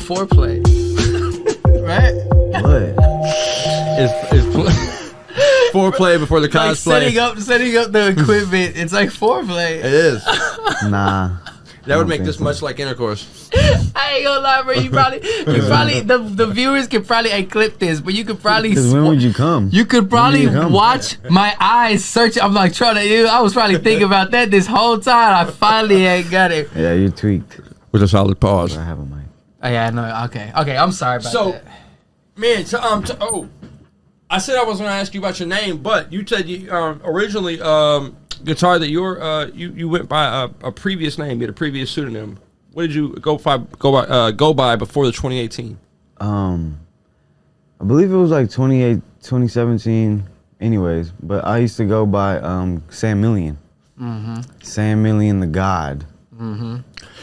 foreplay. Right? What? It's foreplay before the Like cosplay. setting up the equipment. It's like foreplay. It is. Nah. That would don't make think this so. much like intercourse. I ain't gonna lie, bro. You probably the viewers could probably clip this, but you could probably. Because when would you come? You could probably When you come? watch my eyes search. I'm like trying to. I was probably thinking about that this whole time. I finally ain't got it. Yeah, you tweaked. With a solid pause. I have a mic. Oh yeah, no. Okay. I'm sorry about that. Man, I said I was going to ask you about your name, but you said you originally guitar that you went by a previous name, you had a previous pseudonym. What did you go by before the 2018? I believe it was like 2017. Anyways, but I used to go by Sam Million. Mm-hmm. Sam Million, the God. Mm-hmm.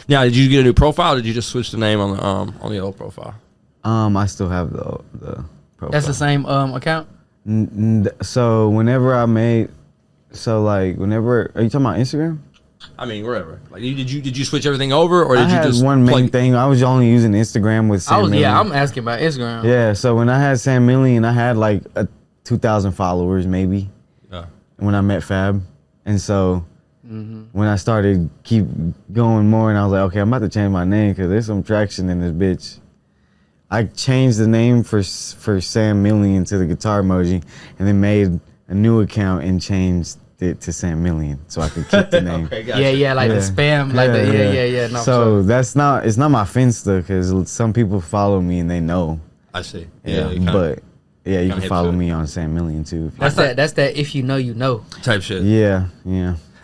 Now, did you get a new profile, or did you just switch the name on the old profile? I still have the profile. That's the same account. So whenever I made, are you talking about Instagram? I mean, wherever. Like, did you switch everything over, or did I you had just one main plug- thing. I was only using Instagram with Sam Million. Yeah, I'm asking about Instagram. Yeah, so when I had Sam Million, I had like 2,000 followers maybe. Yeah. When I met Fab, and so when I started keep going more, and I was like, okay, I'm about to change my name because there's some traction in this bitch. I changed the name for Sam Million to the GuitarEmoji, and then made a new account and changed it to Sam Million so I could keep the name. Okay, gotcha. Yeah, like the spam, like yeah. No, so sure. it's not my Finsta because some people follow me and they know. I see. Yeah, you kinda but yeah, you kinda can hip follow to it. me on Sam Million too. That's that. If you know, you know. type shit. Yeah.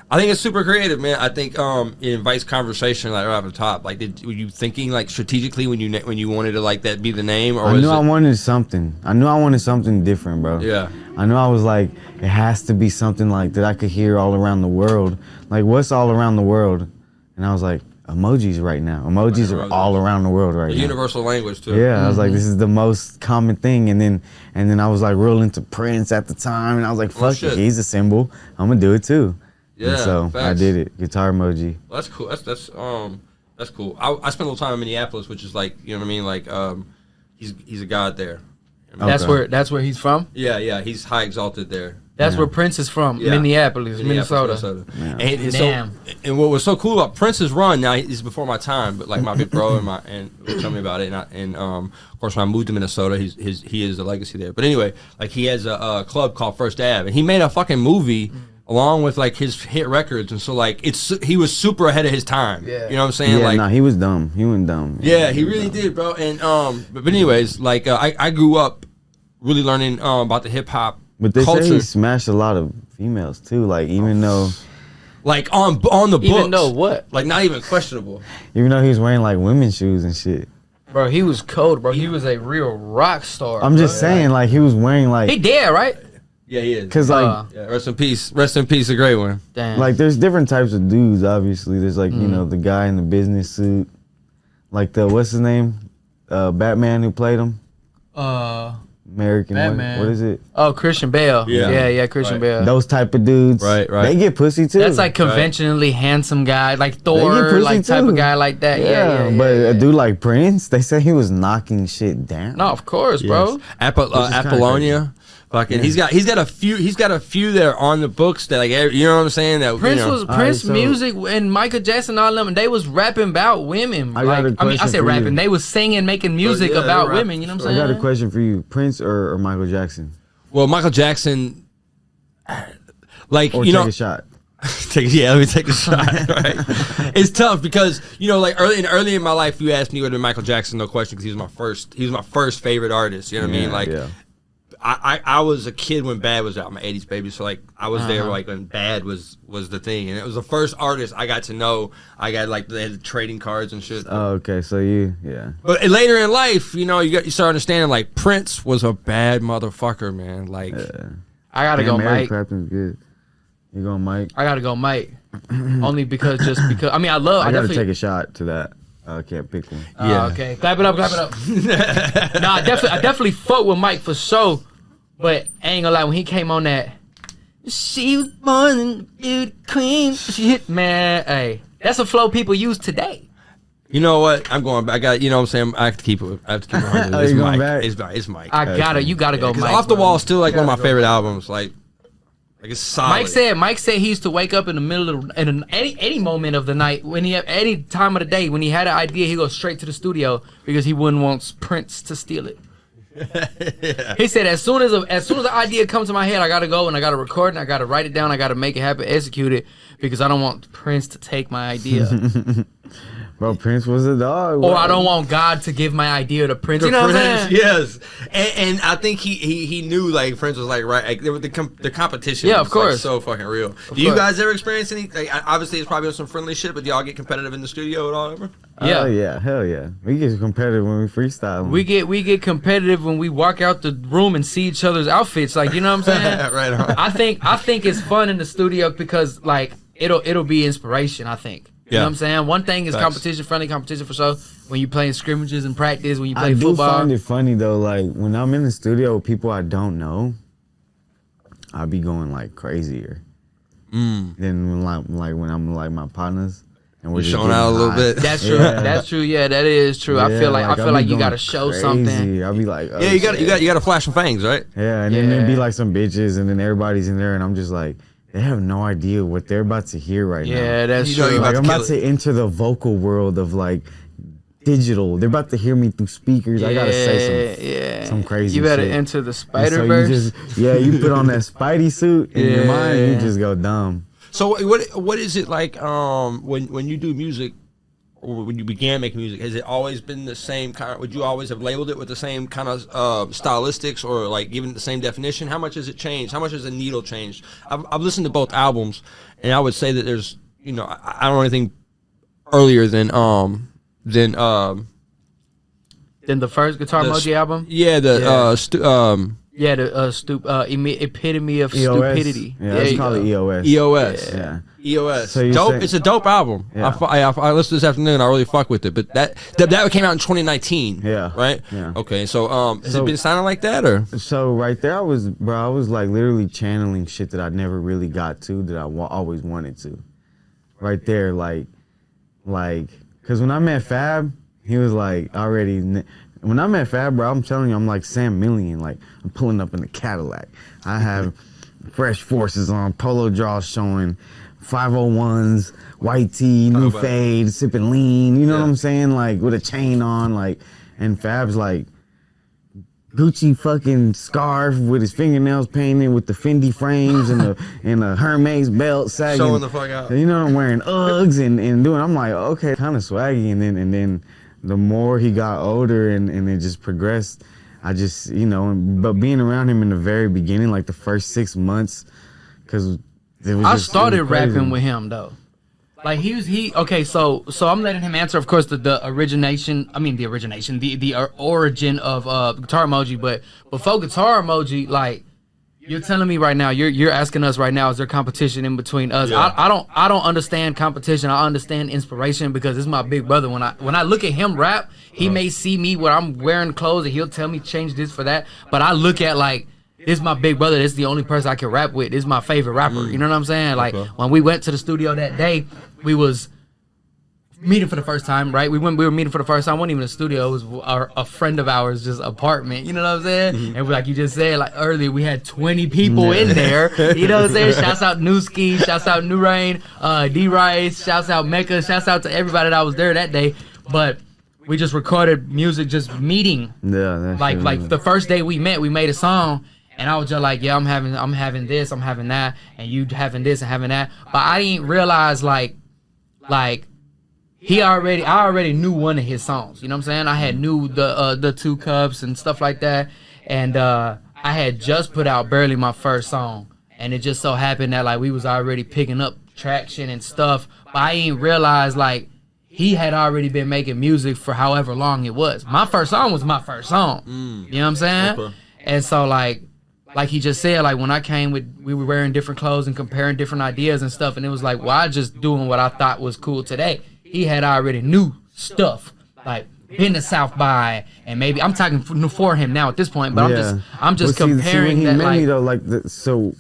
I think it's super creative, man. I think it invites conversation like right off the top. Like, were you thinking like strategically when you wanted to like that be the name, or I was knew it? I wanted something. I knew I wanted something different, bro. Yeah. I knew I was like, it has to be something like that I could hear all around the world. Like, what's all around the world? And I was like, emojis right now. Emojis are all around the world right The now. universal language too. Yeah, I was like, this is the most common thing. And then I was like real into Prince at the time, and I was like, fuck it, shit. he's a symbol. I'm gonna do it too. Yeah, And so I facts. did it. GuitarEmoji. Well, that's cool. That's cool. I spent a little time in Minneapolis, which is like, you know what I mean. Like, he's a god there. That's where he's from. Yeah. He's high exalted there. That's where Prince is from. Yeah. Minneapolis, Minnesota. Yeah. And Damn. and what was so cool about Prince's run, now he's before my time, but like my big bro and would tell me about it, and of course when I moved to Minnesota, he is the legacy there. But anyway, like he has a club called First Ave, and he made a fucking movie along with like his hit records, and so like he was super ahead of his time. Yeah. You know what I'm saying? Yeah, like, no, he was dumb. He went dumb. yeah, he was really dumb. did, bro. And but anyways, like I grew up really learning about the hip hop But they culture. say he smashed a lot of females too. Like even though Like on the books. Even though what? Like not even questionable. he was wearing like women's shoes and shit. Bro, he was cold, bro. He was a real rock star. I'm just saying, like he was wearing like He dead, right? Yeah, he is. cause like Yeah, rest in peace. Rest in peace, a great one. Damn. like there's different types of dudes. Obviously, there's like you know the guy in the business suit, like the what's his name, Batman who played him. American. Batman. What is it? Oh, Christian Bale. Yeah. Yeah, Christian Right. Bale. Those type of dudes. Right. They get pussy too. That's like conventionally handsome guy, like They Thor, get pussy like type too. of guy like that. Yeah. But a dude like Prince, they say he was knocking shit down. No, of course, bro. Apollonia. Fucking, he's got a few that are on the books that like you know what I'm saying. That Prince you know, was Prince so- music and Michael Jackson, all them. They was rapping about women. I got a I question said for rapping. you. They was singing, making music yeah, they about rap, women. You know what I I'm saying? got a question for you: Prince or Michael Jackson? well, Michael Jackson, like Or you take know, a shot. let me take a shot. Right, it's tough because you know, like early in my life, you asked me whether Michael Jackson, no question, because he was my first favorite artist. You know what I mean? Like, yeah. I was a kid when Bad was out. I'm an 80s baby, so like I was there like when Bad was the thing, and it was the first artist I got to know. I got like they had the trading cards and shit. Oh, okay. So yeah. But later in life, you know, you start understanding like Prince was a bad motherfucker, man. Like, I gotta go, Eric Mike. Clapton's good. You going, Mike? I gotta go, Mike. Only because I mean, I I gotta definitely. take a shot to that. I can't pick one. Yeah. Okay. Clap it up. Nah, I definitely fuck with Mike for sure. But I ain't gonna lie, when he came on that, she was born in the beauty queen. Shit, man, hey, that's a flow people use today. You know what? I'm going back. I got. You know what I'm saying? I have to keep it. I have to keep it 100. Oh, It's you going Mike. back? It's Mike. You gotta go, Mike. Off the bro. Wall is still like one of my favorite albums. Like it's solid. Mike said he used to wake up in the middle of any moment of the night when he had any time of the day when he had an idea, he goes straight to the studio because he wouldn't want Prince to steal it. Yeah. He said as soon as the idea comes to my head, I gotta go and I gotta record and I gotta write it down. I gotta make it happen, execute it because I don't want Prince to take my idea. Bro, Prince was a dog. Or I don't want God to give my idea to Prince. You know what I'm saying? Yes, and I think he knew like Prince was like right. Like, the competition. Yeah, was, of course. like, so fucking real. Do you guys ever experience any? Like, obviously, it's probably on some friendly shit, but do y'all get competitive in the studio at all ever? Yeah. Yeah, hell yeah. We get competitive when we freestyle. We get competitive when we walk out the room and see each other's outfits. Like, you know what I'm saying? Right on. I think it's fun in the studio because like it'll be inspiration. I think. You know what I'm saying? One thing is Facts. competition, friendly competition for sure. When you playing scrimmages and practice, when you play I do football. find it funny though, like when I'm in the studio with people I don't know, I be going like crazier than when I'm like my partners and we're just showing out a little bit. That's true. Yeah. That's true. Yeah, that is true. I feel like I be you gotta going show crazy. something. I'll be like, oh, Yeah, you got shit. to flash some fangs, right? Yeah, and then there'd be Yeah. like some bitches, and then everybody's in there, and I'm just like, they have no idea what they're about to hear right now. Yeah, that's You know true. you Like I'm kill about to enter the vocal world of like digital. They're about to hear me through speakers. I gotta say some crazy You better shit. enter the And Spider so you Verse. you put on that Spidey suit in your mind, and you Yeah. just go dumb. So what is it like when you do music or when you began making music? Has it always been the same kind of, would you always have labeled it with the same kind of stylistics or like given it the same definition? How much has it changed? How much has the needle changed? I've listened to both albums and I would say that there's, you know, I don't know anything earlier than Then the first GuitarEmoji album. yeah, Yeah, the epitome of EOS. stupidity. Yeah, There let's you call go. it EOS. EOS. Yeah. EOS. So you dope. say- It's a dope album. Yeah. I listened this afternoon. I really fuck with it. But that came out in 2019. Yeah. Right. Yeah. Okay. So has So- it been sounding like that or? So right there, I was like literally channeling shit that I never really got to that I always wanted to. Right there, like, cause when I met Fab, he was like already. When I met Fab, bro, I'm telling you, I'm like Sam Million. Like I'm pulling up in the Cadillac. I have fresh forces on, polo draws showing, 501s, white tee, new fade, sipping lean. You know what I'm saying? Like with a chain on, like, and Fab's like. Gucci fucking scarf with his fingernails painted with the Fendi frames and the Hermes belt sagging. Showing the fuck out. You know, I'm wearing Uggs and doing. I'm like, okay, kind of swaggy. And then the more he got older and it just progressed, I just, you know, but being around him in the very beginning, like the first 6 months, because I started rapping with him though. Like okay, so I'm letting him answer, of course, the origin of GuitarEmoji, but before GuitarEmoji, like you're telling me right now, you're asking us right now, is there competition in between us? Yeah. I don't understand competition. I understand inspiration because it's my big brother. When I look at him rap, he may see me where I'm wearing clothes and he'll tell me change this for that, but I look at like, this is my big brother. This is the only person I can rap with. This is my favorite rapper. You know what I'm saying? Like when we went to the studio that day, we was meeting for the first time, right? We were meeting for the first time. It wasn't even a studio. It was a friend of ours, just apartment. You know what I'm saying? And like you just said, like earlier, we had 20 people in there. You know what I'm saying? Shouts out Newski. Shouts out New Rain. D-Rice. Shouts out Mecca. Shouts out to everybody that was there that day. But we just recorded music, just meeting. Yeah, Like the first day we met, we made a song. And I was just like, yeah, I'm having this, I'm having that, and you having this and having that. But I didn't realize like I already knew one of his songs. You know what I'm saying? I had knew the 2 Cups and stuff like that. And I had just put out barely my first song. And it just so happened that like we was already picking up traction and stuff. But I didn't realize like he had already been making music for however long it was. My first song was my first song. You know what I'm saying? Okay. And so like he just said, like when I came we were wearing different clothes and comparing different ideas and stuff, and it was like, well, I just doing what I thought was cool today. He had already knew stuff, like been to South by, and maybe I'm talking for him now at this point, but I'm just comparing when he that met like me though, like so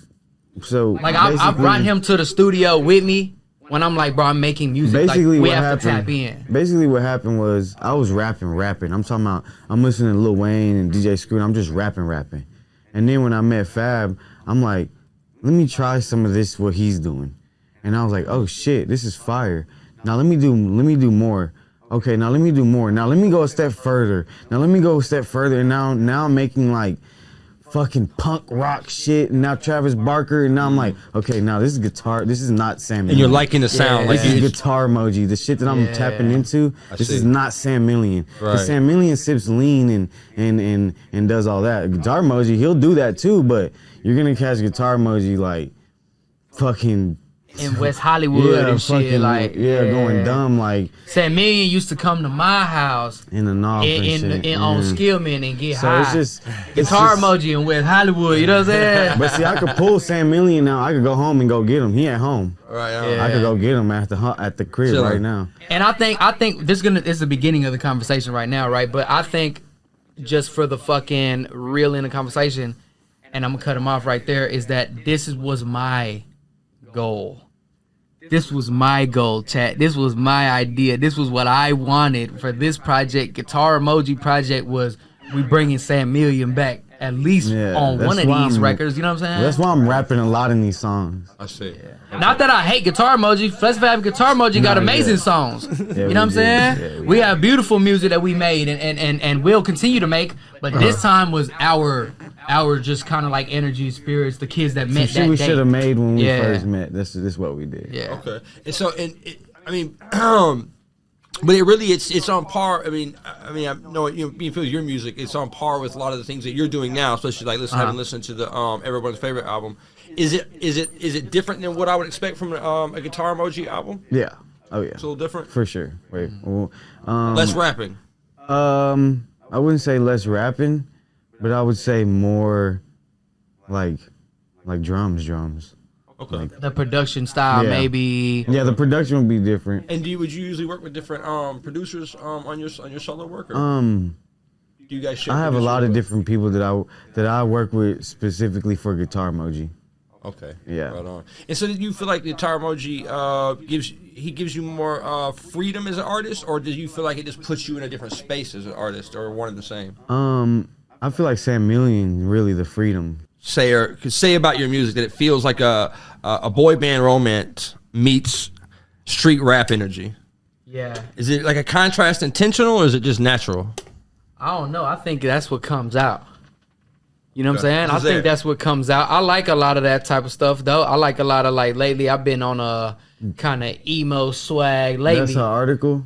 like I brought him to the studio with me when I'm like, bro, I'm making music. Basically, like, we what have happened, to tap in. Basically, what happened was I was rapping. I'm talking about I'm listening to Lil Wayne and DJ Screw, and I'm just rapping. And then when I met Fab, I'm like, let me try some of this, what he's doing. And I was like, oh shit, this is fire. Now let me do more. Okay, now let me do more. Now let me go a step further. And now I'm making like fucking punk rock shit. And now Travis Barker. And now I'm like, okay, now this is guitar. This is not Sam Million. And you're liking the sound. Yeah. Like This is GuitarEmoji. The shit that I'm tapping into, this is not Sam Million. Right. Sam Million sips lean and does all that. GuitarEmoji, he'll do that too, but you're gonna catch GuitarEmoji like fucking In West Hollywood and shit, fucking, like going dumb like Sam Million used to come to my house in the Nawf and shit. on Skillman and get So high. it's just GuitarEmoji in West Hollywood, you know what I'm saying? But see, I could pull Sam Million now. I could go home and go get him. He at home. right. Yeah. I could go get him at the crib Chilling. right now. And I think this is the beginning of the conversation right now, right? But I think just for the fucking real in the conversation, and I'm gonna cut him off right there, is that this was my goal. This was my goal, chat. This was my idea. This was what I wanted for this project. GuitarEmoji project was we bringing Sam Million back at least on that's one of why these I'm- records. You know what I'm saying? That's why I'm rapping a lot in these songs. I see. Not that I hate GuitarEmoji. FlexInFab GuitarEmoji got Nah, amazing yeah. songs. Yeah, You know we what I'm did. saying? Yeah, we have beautiful music that we made and will continue to make. But this time was our just kind of like energy, spirits, the kids that met Some shit that we day. should have made when we Yeah. first met. This is what we did. Yeah. Okay. And so, I mean, but it really, it's on par. I mean, I know you feel your music. It's on par with a lot of the things that you're doing now, especially like having listened to the everyone's favorite album. Is it different than what I would expect from a GuitarEmoji album? Yeah. Oh yeah. It's a little different. For sure. Wait. Well, Less rapping. I wouldn't say less rapping, but I would say more like drums. Okay. The production style, Yeah. maybe. Yeah, the production would be different. And would you usually work with different producers on your solo work? Or do you guys share? I have a lot of producer different people that I work with specifically for GuitarEmoji. work? Okay. Yeah. Right on. And so, did you feel like GuitarEmoji gives you more freedom as an artist, or do you feel like it just puts you in a different space as an artist, or one and the same? I feel like Sam Million really the freedom. Say about your music that it feels like a boy band romance meets street rap energy. Yeah. Is it like a contrast intentional, or is it just natural? I don't know. I think that's what comes out. You know what I'm saying? I What's think that? that's what comes out. I like a lot of that type of stuff, though. I like a lot of, like, lately I've been on a kind of emo swag lately. That's an article.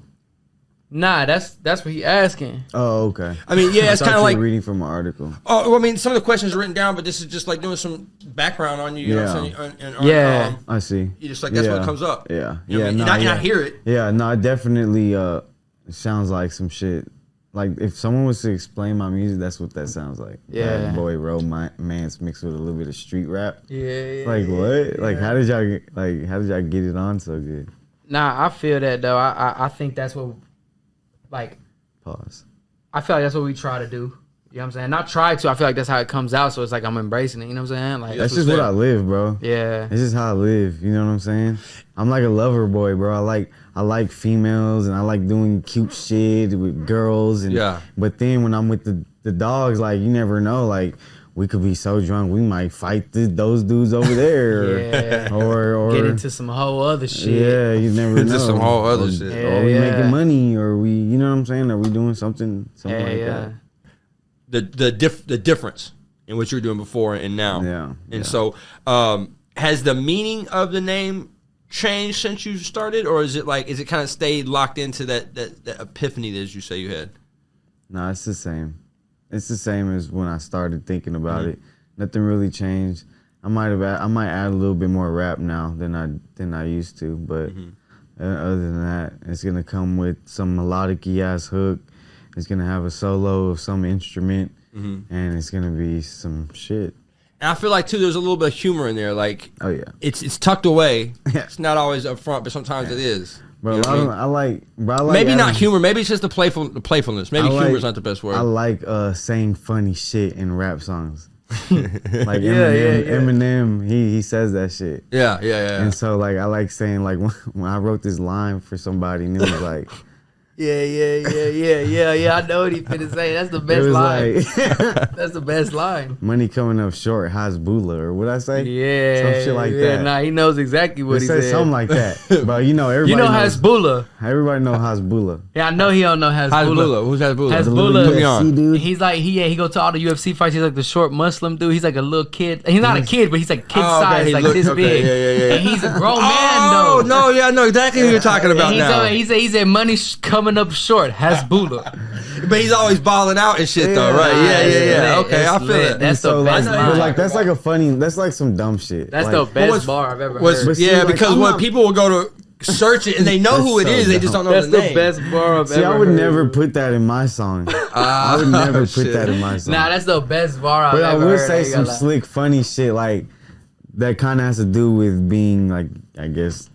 Nah, that's what he asking. Oh, okay. I mean, yeah, I it's thought kind of you like. were reading from an article. Oh, well, I mean, some of the questions are written down, but this is just like doing some background on you. You know what I'm saying? Yeah. I see. You just like that's what comes up. Yeah, You know what I mean? no, And I hear it. Yeah, no, it definitely it sounds like some shit. Like if someone was to explain my music, that's what that sounds like. Yeah. Bad boy romance mixed with a little bit of street rap. Yeah. Like what? Like how did y'all get it on so good? Nah, I feel that, though. I think that's what, like, Pause. I feel like that's what we try to do. You know what I'm saying? Not try to. I feel like that's how it comes out. So it's like I'm embracing it. You know what I'm saying? Like, That's just what I live, bro. yeah. It's just how I live. You know what I'm saying? I'm like a lover boy, bro. I like females and I like doing cute shit with girls. And Yeah. But then when I'm with the dogs, like you never know. Like we could be so drunk, we might fight those dudes over there. Yeah. Or Get into some whole other shit. yeah, you never know. Into some whole other Or- shit. Or we Yeah. making money, or we, you know what I'm saying? Are we doing something Yeah, like yeah. The difference in what you're doing before and now. Yeah, And yeah. so, has the meaning of the name changed since you started, or is it kind of stayed locked into that epiphany that as you say you had? that? No, it's the same. It's the same as when I started thinking about it. Nothing really changed. I might add a little bit more rap now than I used to, but other than that, it's gonna come with some melodic-y ass hook. It's gonna have a solo of some instrument, and it's gonna be some shit. And I feel like too, there's a little bit of humor in there. Like, Oh yeah, it's tucked away. Yeah. It's not always up front, but sometimes it is. bro. You know what I mean? I like Maybe not adding- humor. Maybe it's just the playfulness. Maybe I like- humor is not the best word. I like saying funny shit in rap songs. Like Yeah, Eminem, he says that shit. Yeah. And so like I like saying like when I wrote this line for somebody and it was like Yeah. I know what he finna say. That's the it best was line. like That's the best line. money coming up short, Hasbula, or what I say? Yeah, some shit like that. Nah, he knows exactly what It he said said. something like that. But you know everybody. You know knows, Hasbula. Everybody know Hasbula. Yeah, I know he don't know Hasbula. Hasbula. Who's Hasbula? Hasbula. The little Put me UFC on. dude. He's like he go to all the UFC fights. He's like the short Muslim dude. He's like a little kid. He's not a kid, but he's like kid size, He like looks- this big. Yeah. And he's a grown man Oh though. no, yeah, I know exactly who you're talking about now. He said money coming up short. Hasbula. But he's always balling out and shit though, Yeah. right? Yeah. Lit. Okay, It's I feel lit. it. That's So the best like, line. but like that's like a funny. That's like some dumb shit. That's like, the best what's- bar I've ever Was, heard. But see, yeah, like, because I'm when not- people will go to search it and they know who it That's is, so they just don't know That's the the name. best bar I've See, ever heard. I would never put that in my song. I would never put shit. that in my song. Nah, that's the best bar I've but I ever would heard. say ain't some gonna lie. slick, funny shit like that. Kind of has to do with being like, I guess,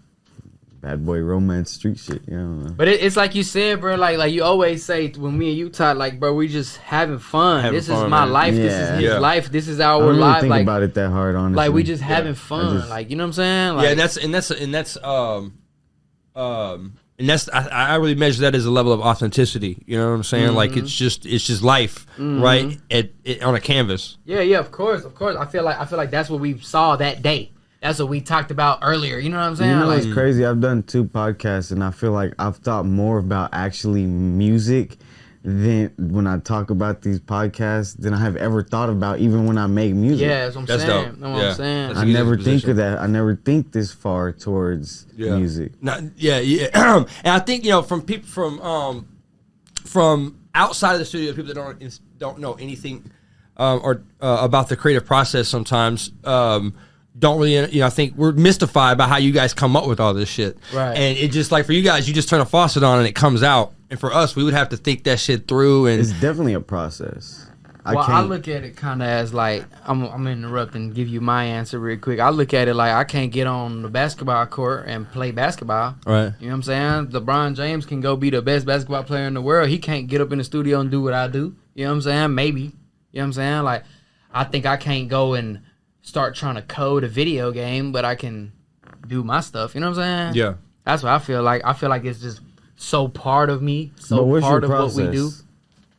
bad boy romance street shit. You know. But it's like you said, bro. Like you always say when me and you talk, like, bro, we just having fun. Having This fun, is my man. life. This Yeah. is his Yeah. life. This is I our don't really life. think Like, about it that hard, honestly. like we just having fun. just- Like, you know what I'm saying? Like, Yeah, and that's I really measure that as a level of authenticity. You know what I'm saying? Like it's just life, right? On a canvas. yeah. Of course. I feel like that's what we saw that day. That's what we talked about earlier. You know what I'm saying? You know Like, what's crazy? I've done 2 podcasts, and I feel like I've thought more about actually music than when I talk about these podcasts than I have ever thought about, even when I make music. yeah, that's what I'm That's saying. dope. That's what Yeah. I'm saying. That's I a good never think position. of that. I never think this far towards music. Yeah. And I think from people from outside of the studio, people that don't know anything or about the creative process sometimes. Don't really, I think we're mystified by how you guys come up with all this shit. Right. And it just like for you guys, you just turn a faucet on and it comes out. And for us, we would have to think that shit through. And It's definitely a process. Well, I can't- look at it kind of as like I'm interrupting, give you my answer real quick. I look at it like I can't get on the basketball court and play basketball. right. You know what I'm saying? LeBron James can go be the best basketball player in the world. He can't get up in the studio and do what I do. You know what I'm saying? Maybe. You know what I'm saying? Like, I think I can't go and start trying to code a video game, but I can do my stuff. You know what I'm saying? Yeah. That's what I feel like. I feel like it's just so part of me, But so what's part your of process? what we do.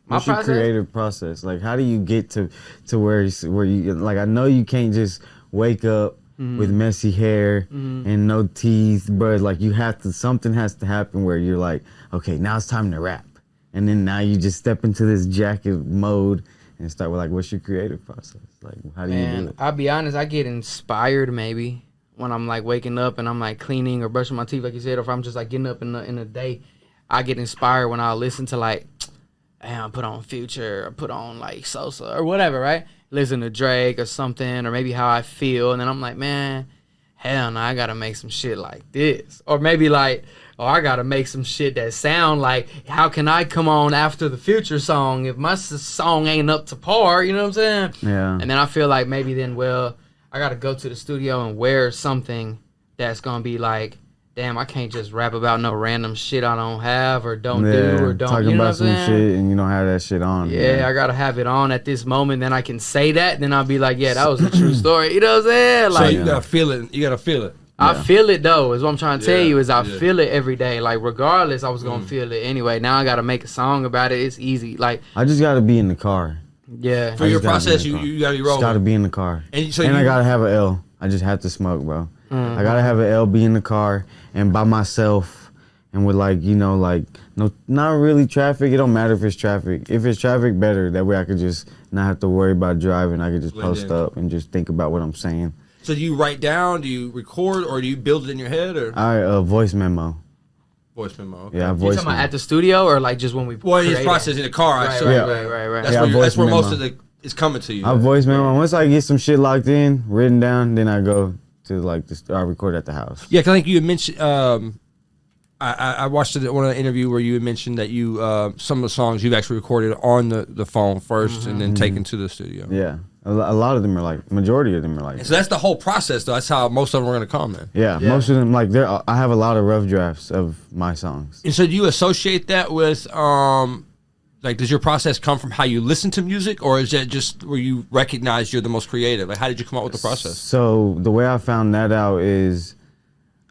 My What's your process? creative process? Like, how do you get to where you like? I know you can't just wake up Mm-hmm. with messy hair and no teeth, but like you have to. Something has to happen where you're like, okay, now it's time to rap, and then now you just step into this jacket mode and start with like, what's your creative process? Like, how do you do And it? I'll be honest, I get inspired maybe when I'm like waking up and I'm like cleaning or brushing my teeth, like you said, or if I'm just like getting up in the day, I get inspired when I listen to like, damn, I put on Future or put on like Sosa or whatever, right? Listen to Drake or something, or maybe how I feel, and then I'm like, man, hell no, I gotta make some shit like this, or maybe like, oh, I gotta make some shit that sound like, how can I come on after the Future song if my song ain't up to par? You know what I'm saying? Yeah. And then I feel like maybe then, well, I gotta go to the studio and wear something that's gonna be like, damn, I can't just rap about no random shit I don't have or don't do or don't. talking You know about what some I'm saying? shit and you don't have that shit on. Yeah, I gotta have it on at this moment. Then I can say that. Then I'll be like, yeah, that was a true story. You know what I'm saying? So Like, you gotta feel it. You gotta feel it. I feel it though. Is what I'm trying to tell Yeah, you. Is I yeah. feel it every day. Like regardless, I was gonna feel it anyway. Now I gotta make a song about it. It's easy. Like, I just gotta be in the car. yeah. For your just gotta be process, in the you, car. you gotta be Just rolling. gotta be in the car. And so I you- gotta have an L. I just have to smoke, bro. I gotta have an L, be in the car and by myself and with like, like no, not really traffic. It don't matter if it's traffic. If it's traffic, better. That way I could just not have to worry about driving. I could just Blend post in. up and just think about what I'm saying. So do you write down? Do you record, or do you build it in your head, or Voice memo. voice memo? Okay. Yeah, You voice talking about memo. at the studio or like just when we? Well, in create this it? process in the car, I Right, saw. right, Yeah. right. That's Yeah, where, voice most memo. of the is coming to you. I voice memo. Once I get some shit locked in, written down, then I go to like I record at the house. Yeah, 'cause I think you had mentioned. I watched one of the interview where you had mentioned that you some of the songs you've actually recorded on the phone 1st and then taken to the studio. Yeah, a lot of them are like, majority of them are like. And so that's the whole process, though. That's how most of them are going to come then. Yeah, most of them like I have a lot of rough drafts of my songs. And so do you associate that with like, does your process come from how you listen to music, or is that just where you recognize you're the most creative? Like, how did you come up with the process? So the way I found that out is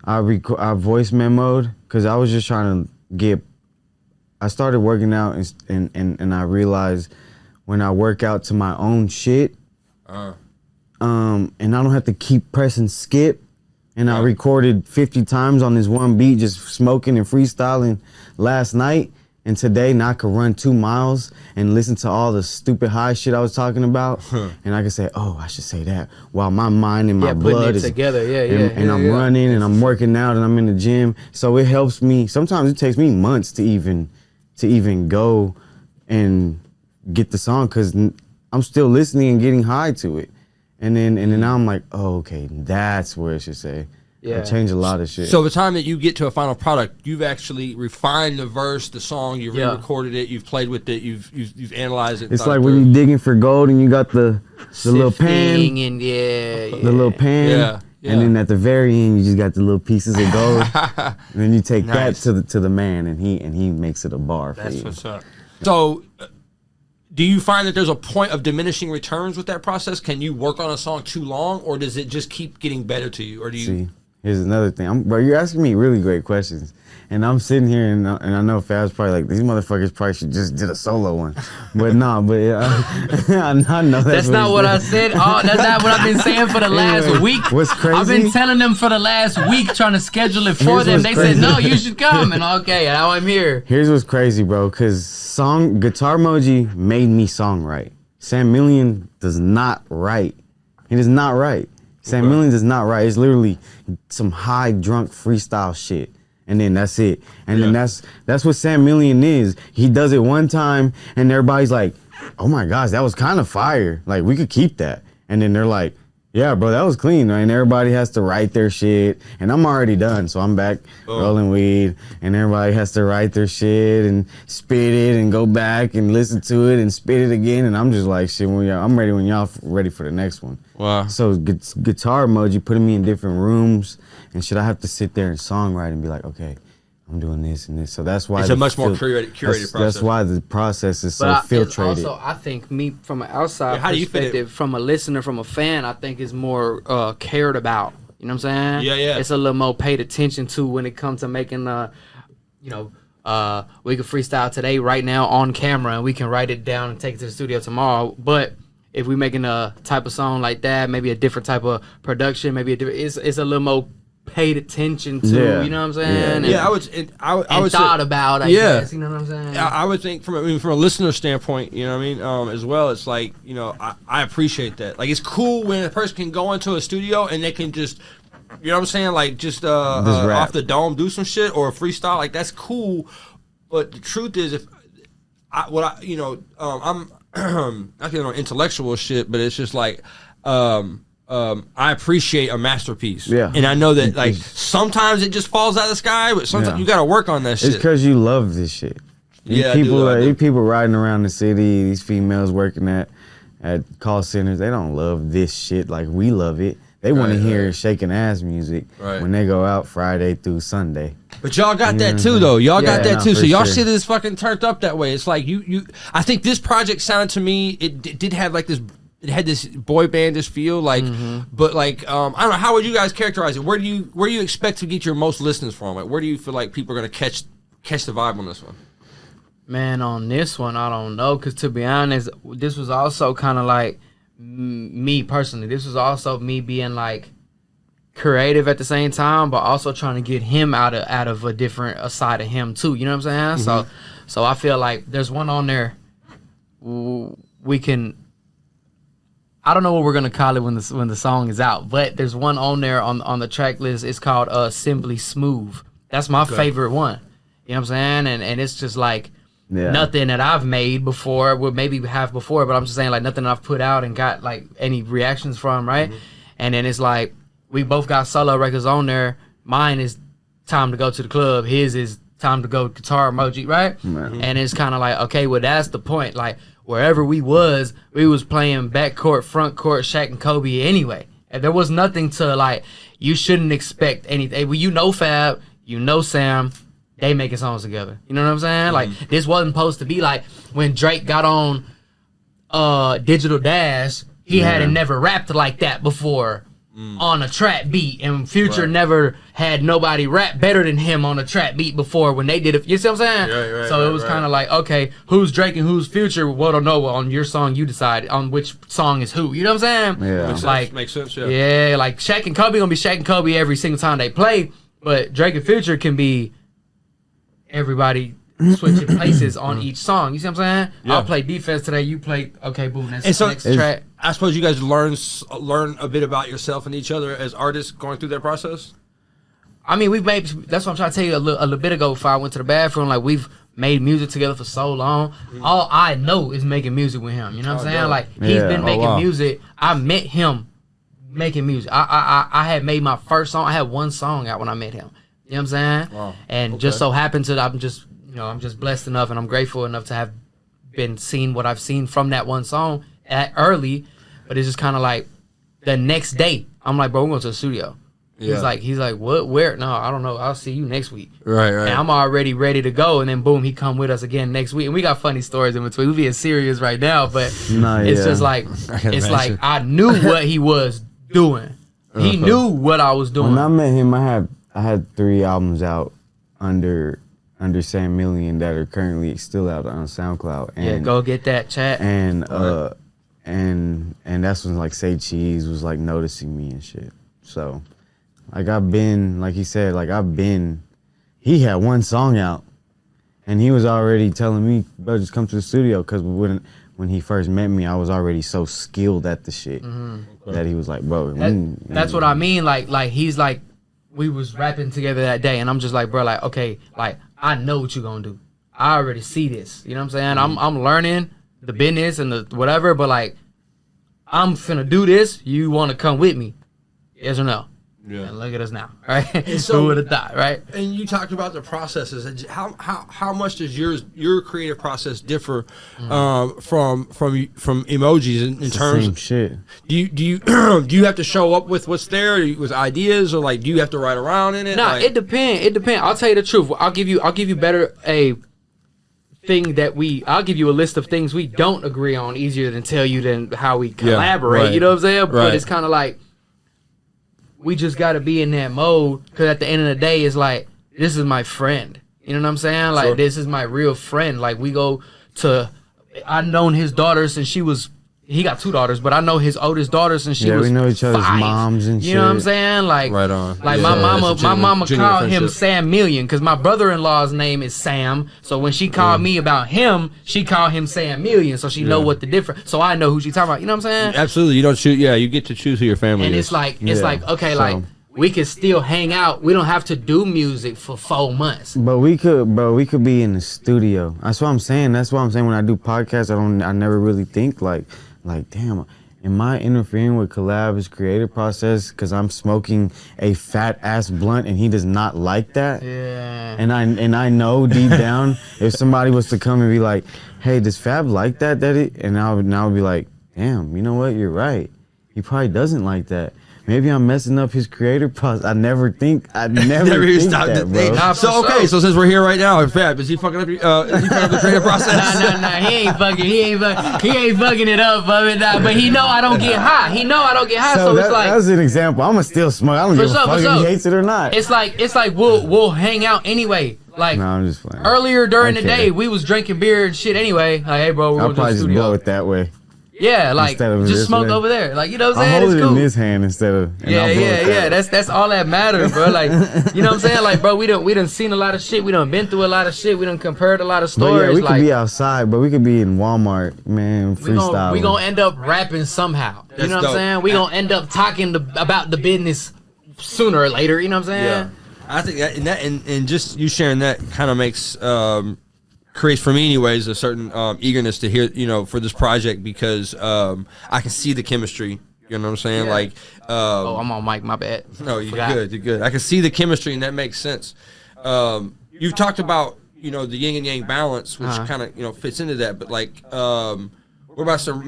I voice memoed, because I was just trying to I started working out and I realized when I work out to my own shit, and I don't have to keep pressing skip, and I recorded 50 times on this one beat, just smoking and freestyling last night. And today, now I could run 2 miles and listen to all the stupid high shit I was talking about, and I could say, "Oh, I should say that," while my mind and my blood is together. And I'm running and I'm working out and I'm in the gym. So it helps me. Sometimes it takes me months to even go and get the song, because I'm still listening and getting high to it. And then now I'm like, oh, okay, that's where it should say. I changed a lot of shit. So the time that you get to a final product, you've actually refined the verse, the song, you've re-recorded it, you've played with it, you've analyzed it. It's like when you're digging for gold and you got the little pan, and the little pan, and then at the very end you just got the little pieces of gold, and then you take that to the man, and he makes it a bar for you. That's what's up. So, do you find that there's a point of diminishing returns with that process? Can you work on a song too long, or does it just keep getting better to you, or do you? See, here's another thing. Bro, you're asking me really great questions, and I'm sitting here and I know Fab's probably like, these motherfuckers probably should just did a solo one, but nah, but I know that's not what I said. Oh, that's not what I've been saying for the last week. What's crazy? I've been telling them for the last week, trying to schedule it for them. They said, no, you should come, and okay, now I'm here. Here's what's crazy, bro, because GuitarEmoji made me songwrite. Sam Million does not write. He does not write. Sam Million does not write. It's literally some high drunk freestyle shit, and then that's it. And then that's what Sam Million is. He does it one time, and everybody's like, "Oh my gosh, that was kind of fire. Like, we could keep that." And then they're like, "Yeah, bro, that was clean." Right? And everybody has to write their shit, and I'm already done, so I'm back rolling weed, and everybody has to write their shit and spit it and go back and listen to it and spit it again, and I'm just like, shit, I'm ready when y'all ready for the next one. Wow. So GuitarEmoji putting me in different rooms and shit, I have to sit there and songwrite and be like, okay, I'm doing this and this. So that's why it's a much more curated process. That's why the process is so filtrated. Also, I think me from an outside perspective, from a listener, from a fan, I think is more cared about. You know what I'm saying? Yeah. It's a little more paid attention to when it comes to making we can freestyle today, right now, on camera, and we can write it down and take it to the studio tomorrow. But if we're making a type of song like that, maybe a different type of production, maybe it's a little more paid attention to, you know what I'm saying? Yeah, I would thought say, about, I guess, you know what I'm saying? I would think from a listener standpoint, you know what I mean, as well, it's like, you know, I appreciate that. Like, it's cool when a person can go into a studio and they can just, you know what I'm saying, like, just off the dome do some shit or freestyle, like, that's cool. But the truth is, I'm not getting on intellectual shit, but it's just like, I appreciate a masterpiece. Yeah. And I know that, like, sometimes it just falls out of the sky, but sometimes you got to work on that shit. It's because you love this shit. These people riding around the city, these females working at call centers, they don't love this shit like we love it. They want to hear shaking ass music when they go out Friday through Sunday. But y'all got that too, though. Y'all got that too. So y'all shit is fucking turned up that way. It's like I think this project sounded to me, it did have like this, it had this boy bandish feel, like, but like, I don't know, how would you guys characterize it? Where do you expect to get your most listeners from? Like, where do you feel like people are gonna catch the vibe on this one? Man, on this one, I don't know, because to be honest, this was also kind of like me personally. This was also me being like creative at the same time, but also trying to get him out of a different side of him too. You know what I'm saying? So I feel like there's one on there. We can. I don't know what we're gonna call it when the song is out, but there's one on there on the track list. It's called Simply Smooth. That's my favorite one. You know what I'm saying? And it's just like nothing that I've made before, well, maybe have before, but I'm just saying like nothing I've put out and got like any reactions from, right? And then it's like we both got solo records on there. Mine is Time to Go to the Club. His is Time to Go GuitarEmoji, right? And it's kind of like, okay, well, that's the point. Like, wherever we was playing backcourt, front court, Shaq and Kobe anyway. And there was nothing to, like, you shouldn't expect anything. Well, you know Fab, you know Sam, they making songs together. You know what I'm saying? Like this wasn't supposed to be like when Drake got on Digital Dash, he hadn't never rapped like that before on a trap beat, and Future never had nobody rap better than him on a trap beat before when they did it. You see what I'm saying? Right, so it was kind of like, okay, who's Drake and who's Future? Well, don't know. On your song, you decide on which song is who. You know what I'm saying? Yeah. Makes sense. Yeah. Yeah, like Shaq and Kobe gonna be Shaq and Kobe every single time they play, but Drake and Future can be everybody switching places on each song. You see what I'm saying? Yeah. I'll play defense today. You play okay, boom. That's And so next track. I suppose you guys learn a bit about yourself and each other as artists going through that process. I mean, we've made. That's what I'm trying to tell you a little bit ago. Before I went to the bathroom, like we've made music together for so long. All I know is making music with him. You know what I'm saying? dope. Like he's been making wow. music. I met him making music. I had made my first song. I had one song out when I met him. You know what I'm saying? Wow. And just so happened to I'm just blessed enough and I'm grateful enough to have been seen what I've seen from that one song at early. But it's just kind of like the next day, I'm like, bro, we're going to the studio. Yeah. He's like, what? Where? No, I don't know. I'll see you next week. Right. And I'm already ready to go. And then boom, he come with us again next week. And we got funny stories in between. We being serious right now, but it's just like it's like I knew what he was doing. He knew what I was doing. When I met him, I had 3 albums out under Sam Million that are currently still out on SoundCloud. And, yeah, go get that chat. And that's when like Say Cheese was like noticing me and shit. So like I've been, like he said, he had one song out and he was already telling me, bro, just come to the studio. Cause when he first met me, I was already so skilled at the shit that he was like, bro. That's what I mean. Like he's like, we was rapping together that day and I'm just like, bro, like, okay, like I know what you gonna do. I already see this. You know what I'm saying? I'm learning the business and the whatever, but like I'm finna do this. You wanna come with me? Yes or no? Yeah. And look at us now, right? So who would have thought, right? And you talked about the processes. How much does your creative process differ from emojis in terms same of shit? Do you do you have to show up with what's there with ideas, or like do you have to write around in it? Nah, like, it depends. It depends. I'll tell you the truth. I'll give you better a thing that I'll give you a list of things we don't agree on easier than tell you than how we collaborate. right. You know what I'm saying? Right. But it's kind of like we just got to be in that mode because at the end of the day, it's like this is my friend. You know what I'm saying? Like Sure. This is my real friend. Like we go to. I've known his daughter since she was. He got 2 daughters, but I know his oldest daughter since she was. we know each other's 5. moms and shit. You know what I'm saying? Like, Right on. Like Yeah, my that's a mama genuine called him friendship. Sam Million because my brother-in-law's name is Sam. So when she called me about him, she called him Sam Million. So she know what the difference. So I know who she talking about. You know what I'm saying? Absolutely, you don't choose. Yeah, you get to choose who your family And is. it's like okay, So- like we can still hang out. We don't have to do music for 4 months. But we could be in the studio. That's what I'm saying. That's what I'm saying. When I do podcasts, I never really think like, damn, am I interfering with Collab's creative process because I'm smoking a fat ass blunt and he does not like that? Yeah. And I know deep down if somebody was to come and be like, hey, does Fab like that? And I would be like, damn, you know what? You're right. He probably doesn't like that. Maybe I'm messing up his creative process. I never think Never think stopped that, to think. bro. So okay, so since we're here right now, Fab, is he fucking up? Is he fucking up the creative process? Nah. He ain't fucking it up, but he know I don't get high. He know I don't get high, so it's like that's an example. I'ma still smoke. I don't give a fuck if he hates it or not. It's like we'll hang out anyway. Like No, I'm just playing. earlier during the Okay. day, we was drinking beer and shit anyway. Like, hey, bro, we're I'll going to probably the just blow studio. it that way. Yeah, like instead of just this smoke way. over there. Like, you know what I'm I'll saying? hold It's it cool. in this hand instead of. and I'll blow it that way. That's all that matters, bro. Like, you know what I'm saying? Like, bro, we done seen a lot of shit. We done been through a lot of shit. We done compared a lot of But stories. yeah, we like, could be outside, but we could be in Walmart, man, freestyling. we gonna end up rapping somehow. You That's know what dope. I'm saying? We gonna end up talking about the business sooner or later. You know what I'm saying? I think that and just you sharing that kind of makes creates for me anyways a certain eagerness to hear for this project because I can see the chemistry. You know what I'm saying? Yeah. Like, Oh, I'm on mic. My bad. no, you're Forgot. good. You're good. I can see the chemistry, and that makes sense. You've talked about the yin and yang balance, which kind of fits into that. But like, what about some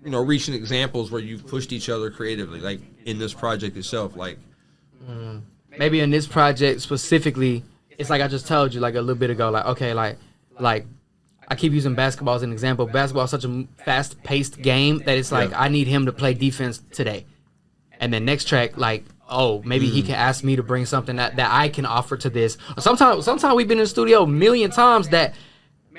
recent examples where you've pushed each other creatively, like in this project itself, like. maybe in this project specifically, it's like I just told you like a little bit ago, like, okay, like I keep using basketball as an example. Basketball is such a fast-paced game that it's like I need him to play defense today. And then next track, like, oh, maybe he can ask me to bring something that I can offer to this. Sometimes we've been in the studio a million times that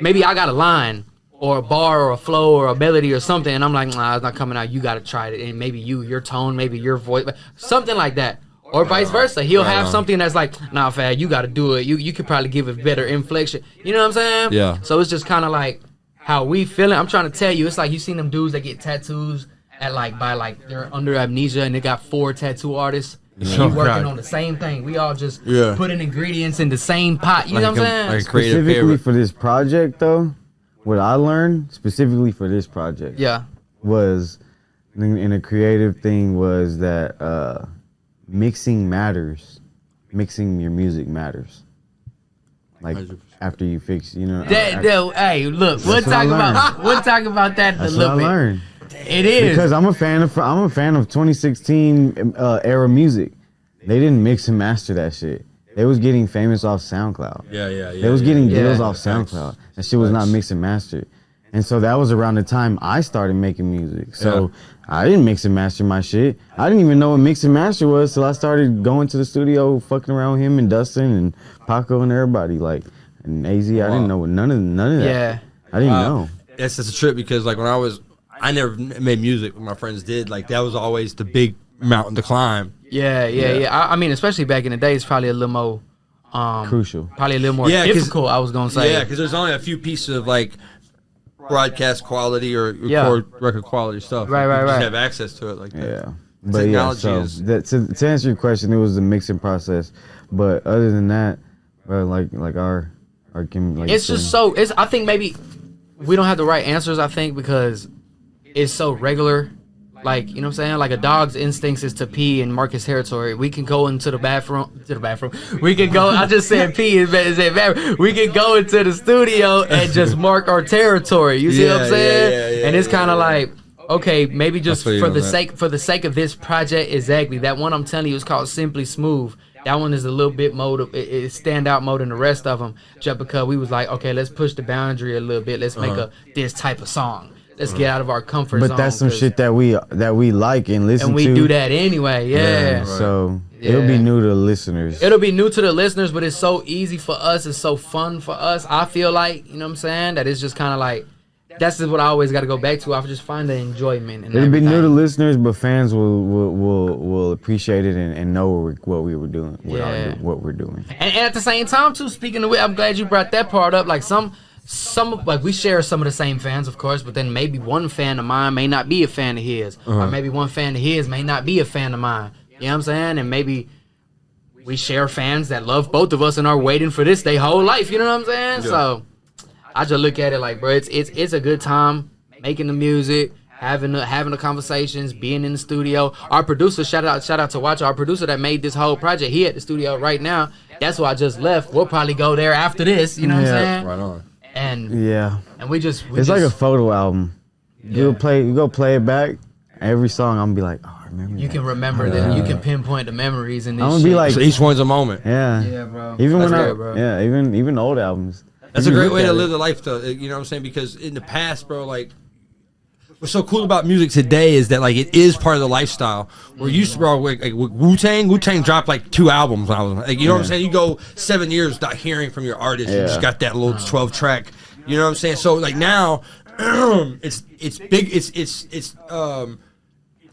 maybe I got a line or a bar or a flow or a melody or something, and I'm like, nah, it's not coming out. You got to try it. And maybe your tone, maybe your voice, something like that. Or vice versa. He'll have something that's like, nah, Fad, you got to do it. You could probably give it better inflection. You know what I'm saying? Yeah. So it's just kind of like how we feeling. I'm trying to tell you, it's like you seen them dudes that get tattoos at like by like they're under amnesia and they got 4 tattoo artists. And we working on the same thing. We all just putting ingredients in the same pot. You know what I'm saying? Like Specifically for this project, though, what I learned specifically for this project, was in a creative thing was that mixing matters. Mixing your music matters. Like 100%. After you fix, you know. Hey, look, we'll talk about that in a little bit. That's what I learned. It is because I'm a fan of 2016 era music. They didn't mix and master that shit. They was getting famous off SoundCloud. Yeah. They was getting deals off SoundCloud. That shit was not mixed and mastered. And so that was around the time I started making music. So I didn't mix and master my shit. I didn't even know what mix and master was till I started going to the studio, fucking around with him and Dustin and Paco and everybody, like, and AZ. I didn't know none of that. Yeah. I didn't know. It's just a trip because like when I never made music when my friends did. Like that was always the big mountain to climb. Yeah. I mean, especially back in the day, it's probably a little more crucial. Probably a little more difficult. I was gonna say. Yeah, because there's only a few pieces of like broadcast quality or record quality stuff. Right. Just have access to it like that. Yeah, but to answer your question, it was the mixing process. But other than that, bro, like our it's just so. I think maybe we don't have the right answers. I think because it's so regular. Like, you know what I'm saying? Like a dog's instincts is to pee in Marcus territory. We can go into the bathroom. We can go, I just said pee is bad. We can go into the studio and just mark our territory. You see what I'm saying? And it's kind of like, okay, maybe just for the sake of this project, exactly. That one I'm telling you is called Simply Smooth. That one is a little bit it's standout mode than the rest of them. Just because we was like, okay, let's push the boundary a little bit. Let's make this type of song. Let's get out of our comfort zone. But that's some shit that we like and listen to. And we do that anyway, Right. So it'll be new to the listeners. It'll be new to the listeners, but it's so easy for us. It's so fun for us. I feel like, you know what I'm saying? That it's just kind of like, that's just what I always got to go back to. I just find the enjoyment in It'll be new to listeners, but fans will appreciate it and know what we were doing, what we're doing. And at the same time, too, speaking of which, I'm glad you brought that part up. Like some like we share some of the same fans, of course, but then maybe one fan of mine may not be a fan of his, or maybe one fan of his may not be a fan of mine. You know what I'm saying? And maybe we share fans that love both of us and are waiting for this their whole life. You know what I'm saying? Yeah. So I just look at it like, bro, it's a good time making the music, having the conversations, being in the studio. Our producer, shout out to Watch, our producer that made this whole project. He at the studio right now. That's why I just left. We'll probably go there after this. You know what I'm saying? Right on. And we it's like a photo album. You go play it back. Every song, I'm gonna be like, oh, I remember. You can remember them. You can pinpoint the memories in this. I'm gonna be like, so each one's a moment. Yeah, bro. Even even old albums. That's a great way to live the life, though. You know what I'm saying? Because in the past, bro, like, what's so cool about music today is that, like, it is part of the lifestyle. We're used to, bro, like Wu-Tang dropped, like, 2 albums when I was, like, you know what I'm saying? You go 7 years not hearing from your artist. You just got that little 12 track. You know what I'm saying? So, like, now, it's big,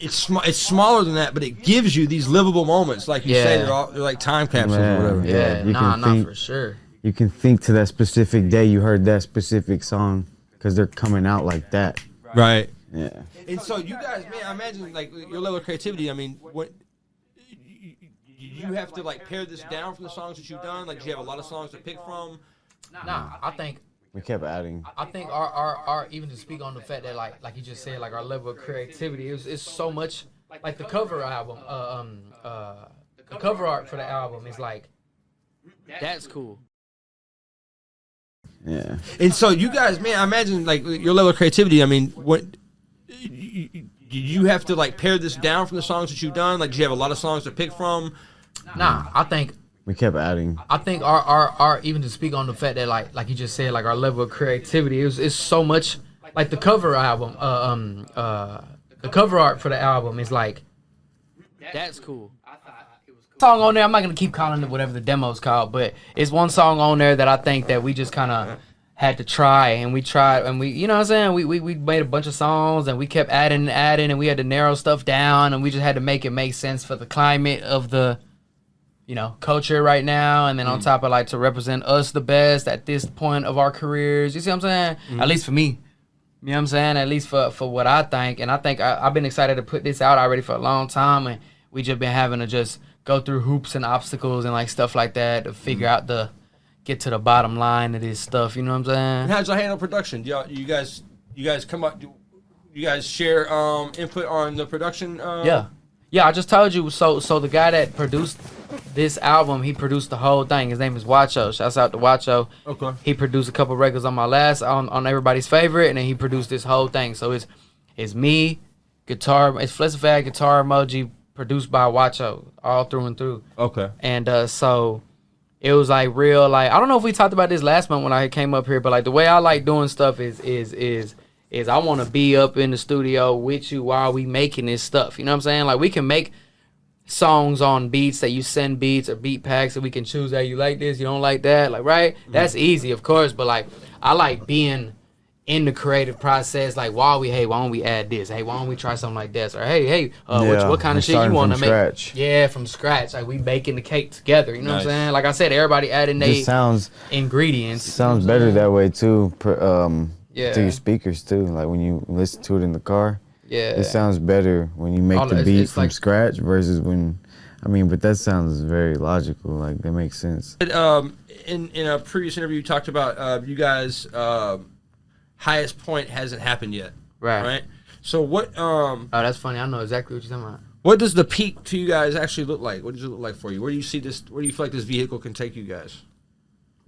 it's smaller than that, but it gives you these livable moments. Like you say, they're like time capsules or whatever. Yeah, for sure. You can think to that specific day you heard that specific song because they're coming out like that. Right. Yeah. And so you guys, man, I imagine like your level of creativity. I mean, what you have to like pare this down from the songs that you've done. Like, do you have a lot of songs to pick from? Nah, I think we kept adding. I think our even to speak on the fact that like you just said, like our level of creativity is so much. Like the cover album, the cover art for the album is like that's cool. Yeah. And so you guys, man, I imagine like your level of creativity. I mean, what you have to like pare this down from the songs that you've done. Like, do you have a lot of songs to pick from? Nah, I think We kept adding. our even to speak on the fact that like you just said, like our level of creativity is so much like the cover album, the cover art for the album is like that's cool. Song on there, I'm not gonna keep calling it whatever the demo's called, but it's one song on there that I think that we just kind of had to try, and we tried, and we, you know what I'm saying, we made a bunch of songs, and we kept adding, and we had to narrow stuff down, and we just had to make it make sense for the climate of the, you know, culture right now, and then on top of like to represent us the best at this point of our careers. You see what I'm saying? At least for me. You know what I'm saying? At least for what I think, and I think I've been excited to put this out already for a long time, and we just been having to just go through hoops and obstacles and like stuff like that to figure out get to the bottom line of this stuff. You know what I'm saying? And how'd y'all handle production? You guys come up? You guys share input on the production? Yeah. I just told you. So the guy that produced this album, he produced the whole thing. His name is Wacho. Shouts out to Wacho. Okay. He produced a couple records on my last on everybody's favorite, and then he produced this whole thing. So it's me, guitar. It's FlexinFab, GuitarEmoji, produced by Wacho, all through and through. Okay. And so it was like real, like I don't know if we talked about this last month when I came up here, but like the way I like doing stuff is I want to be up in the studio with you while we making this stuff. You know what I'm saying? Like we can make songs on beats that you send beats or beat packs, and we can choose that you like this, you don't like that, like right? That's easy, of course, but like I like being in the creative process, like why don't we add this? Hey, why don't we try something like this? Or hey, what kind of shit you want to make? Scratch. Yeah, from scratch. Like we baking the cake together. You know what I'm saying? Like I said, everybody adding their ingredients. Sounds better that way too. Yeah. To your speakers too. Like when you listen to it in the car. Yeah. It sounds better when you make the beat from scratch versus when. I mean, but that sounds very logical. Like that makes sense. But, in a previous interview, you talked about you guys. Highest point hasn't happened yet. Right. So what? Oh, that's funny. I know exactly what you're talking about. What does the peak to you guys actually look like? What does it look like for you? Where do you see this? Where do you feel like this vehicle can take you guys?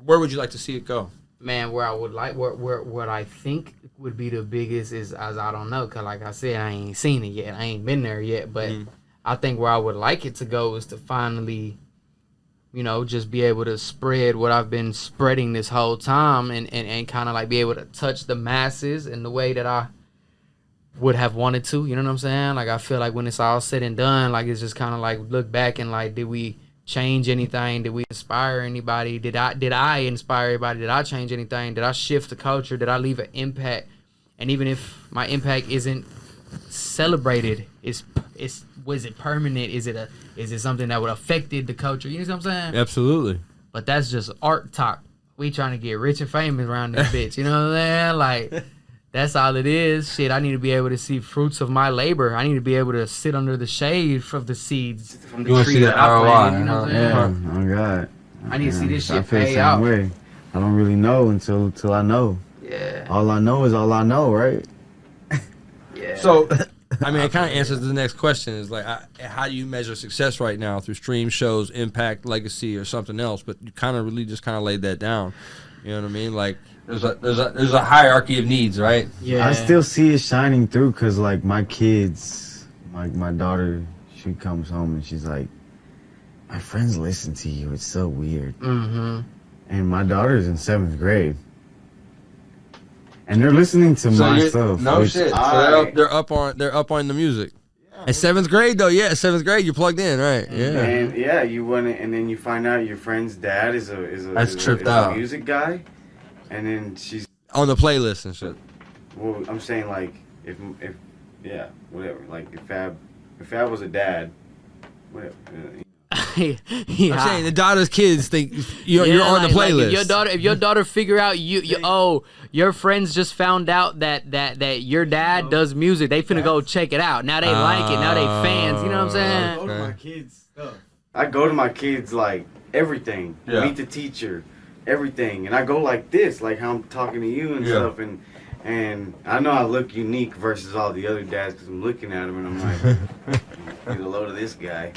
Where would you like to see it go? Man, where I would like, what I think would be the biggest is, as I don't know, cause like I said, I ain't seen it yet. I ain't been there yet. But I think where I would like it to go is to finally, you know, just be able to spread what I've been spreading this whole time, and kind of like be able to touch the masses in the way that I would have wanted to. You know what I'm saying? Like I feel like when it's all said and done, like it's just kind of like look back and like, did we change anything? Did we inspire anybody? Did I inspire anybody? Did I change anything? Did I shift the culture? Did I leave an impact? And even if my impact isn't celebrated, was it permanent? Is it something that would affected the culture? You know what I'm saying? Absolutely. But that's just art talk. We trying to get rich and famous around this bitch. You know what I'm saying? Like that's all it is. Shit, I need to be able to see fruits of my labor. I need to be able to sit under the shade of the seeds from the tree that I planted. You know what I'm saying? Yeah, oh God. I need to see this shit I feel the pay same out. way. I don't really know until I know. Yeah. All I know is all I know, right? Yeah. So, I mean, it kind of answers the next question is like, how do you measure success right now through stream shows, impact, legacy, or something else? But you kind of really just kind of laid that down. You know what I mean? Like, there's a hierarchy of needs, right? Yeah. I still see it shining through because like my kids, like my daughter, she comes home and she's like, my friends listen to you. It's so weird. Mm-hmm. And my daughter's in 7th grade. And they're listening to my stuff. No shit. So they're up on the music. Yeah. In 7th grade though, 7th grade you plugged in, right? Yeah. And yeah, you went and then you find out your friend's dad is a music guy, and then she's on the playlist and shit. Well, I'm saying like if whatever. Like if Fab was a dad, whatever. Yeah. I'm saying the daughter's kids think you're on the playlist. Like if your daughter figure out your friends just found out that your dad does music, they finna go check it out. Now they like it. Now they fans. You know what I'm saying? I go to my kids stuff. I go to my kids like everything. Yeah. Meet the teacher, everything, and I go like this, like how I'm talking to you and stuff, and I know I look unique versus all the other dads because I'm looking at them and I'm like, get a load of this guy.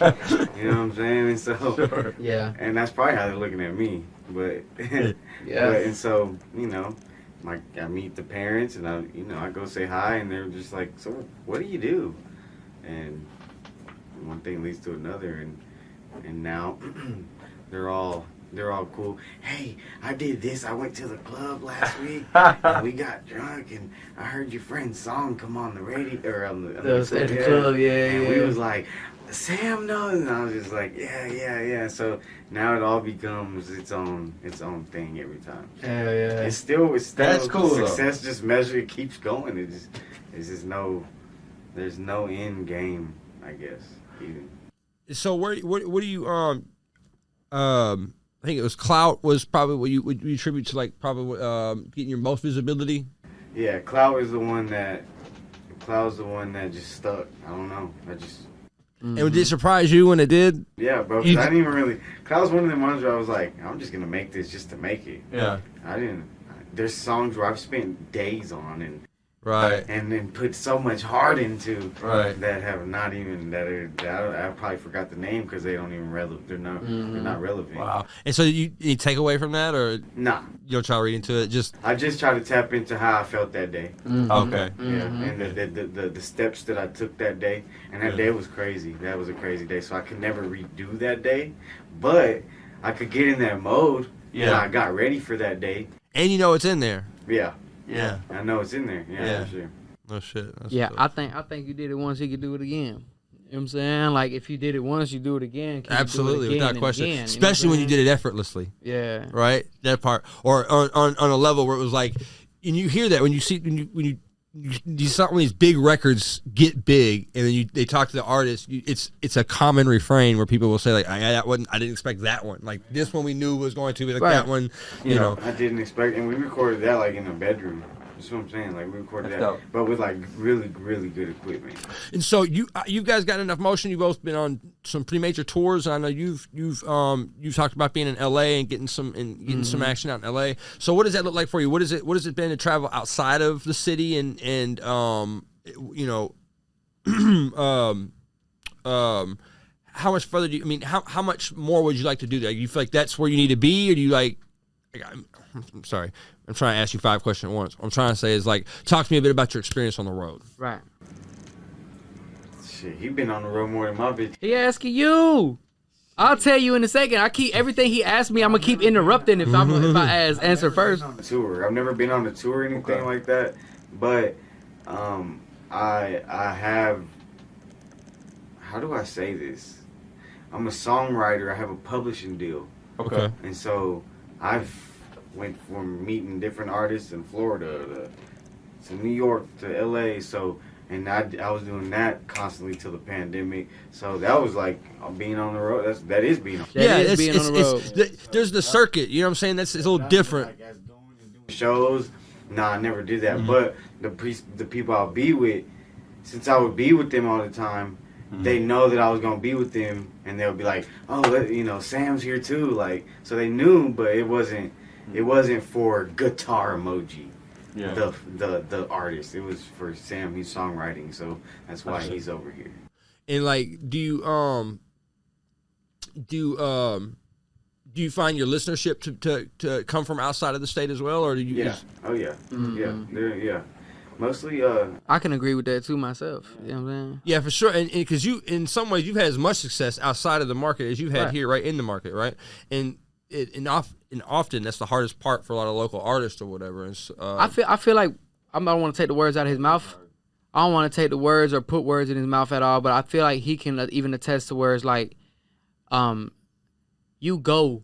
You know what I'm saying? And so, yeah. And that's probably how they're looking at me. But, and so, you know, I meet the parents and I go say hi and they're just like, so what do you do? And one thing leads to another and now they're all cool. Hey, I did this. I went to the club last week and we got drunk and I heard your friend's song come on the radio or on the club, and we was like, Sam knows, and I was just like, yeah. So now it all becomes its own thing every time. Hell yeah. It's still That's cool, success just measure, it keeps going. It's just there's no end game, I guess. Even. So what do you I think it was clout was probably what you attribute to like probably getting your most visibility. Yeah, clout was the one that just stuck. I don't know. And did it surprise you when it did? Yeah, bro. 'Cause I didn't even really. Clout was one of the ones where I was like, I'm just gonna make this just to make it. Yeah. There's songs where I've spent days on Right. and then put so much heart into Right. that have not even I probably forgot the name because they don't even relevant. They're not relevant. Wow. And so you take away from that, or Nah. you don't try to read into it? Just I just try to tap into how I felt that day. okay. Yeah, and the steps that I took that day, and that day was crazy. That was a crazy day, so I could never redo that day, but I could get in that mode. Yeah, I got ready for that day. And you know it's in there. Yeah, Yeah. I know it's in there. Yeah, for sure. No shit. That's Yeah, dope. I think you did it once, you could do it again. You know what I'm saying? Like, if you did it once, you do it again. Can you do it Absolutely, again without and question. again, Especially when you did it effortlessly. Yeah. Right? That part. Or on a level where it was like, and you hear that when you see some of these big records get big, and then they talk to the artist. It's a common refrain where people will say like, I didn't expect that one. Like this one we knew was going to be like that one. You know, I didn't expect, and we recorded that like in a bedroom. That's what I'm saying. Like we recorded That's that, dope. but with like really, really good equipment. And so you guys got enough motion. You've both been on some pretty major tours. I know you've talked about being in LA and getting some some action out in LA. So what does that look like for you? What has it been to travel outside of the city and you know how much further do you, I mean, how much more would you like to do that? You feel like that's where you need to be, or do you like I'm sorry, I'm trying to ask you 5 questions at once. What I'm trying to say is like, talk to me a bit about your experience on the road. Right. Shit, he been on the road more than my bitch. He asking you. I'll tell you in a second. I keep everything he asked me. I'm gonna keep interrupting if I answer first. On the tour, I've never been on the tour or anything like that, but I have. How do I say this? I'm a songwriter. I have a publishing deal. Okay. And so I've went from meeting different artists in Florida to New York to LA. So, and I was doing that constantly till the pandemic. So that was like being on the road. That is being on the road. That is being on the road. There's the circuit. You know what I'm saying? It's a little different. Shows. Nah, I never did that. But the people I'll be with, since I would be with them all the time, they know that I was gonna be with them, and they'll be like, "Oh, you know, Sam's here too." Like, so they knew, but it wasn't for GuitarEmoji, the artist. It was for Sam. He's songwriting, so that's why he's over here. And like, do you find your listenership to come from outside of the state as well, or do you? Yeah. Oh yeah. Yeah. Mostly. I can agree with that too myself. You know what I'm saying? Yeah, for sure. And because you, in some ways, you've had as much success outside of the market as you've had here, right in the market, right? And often that's the hardest part for a lot of local artists or whatever. And I feel like I don't want to take the words out of his mouth. I don't want to take the words or put words in his mouth at all. But I feel like he can even attest to words like, you go,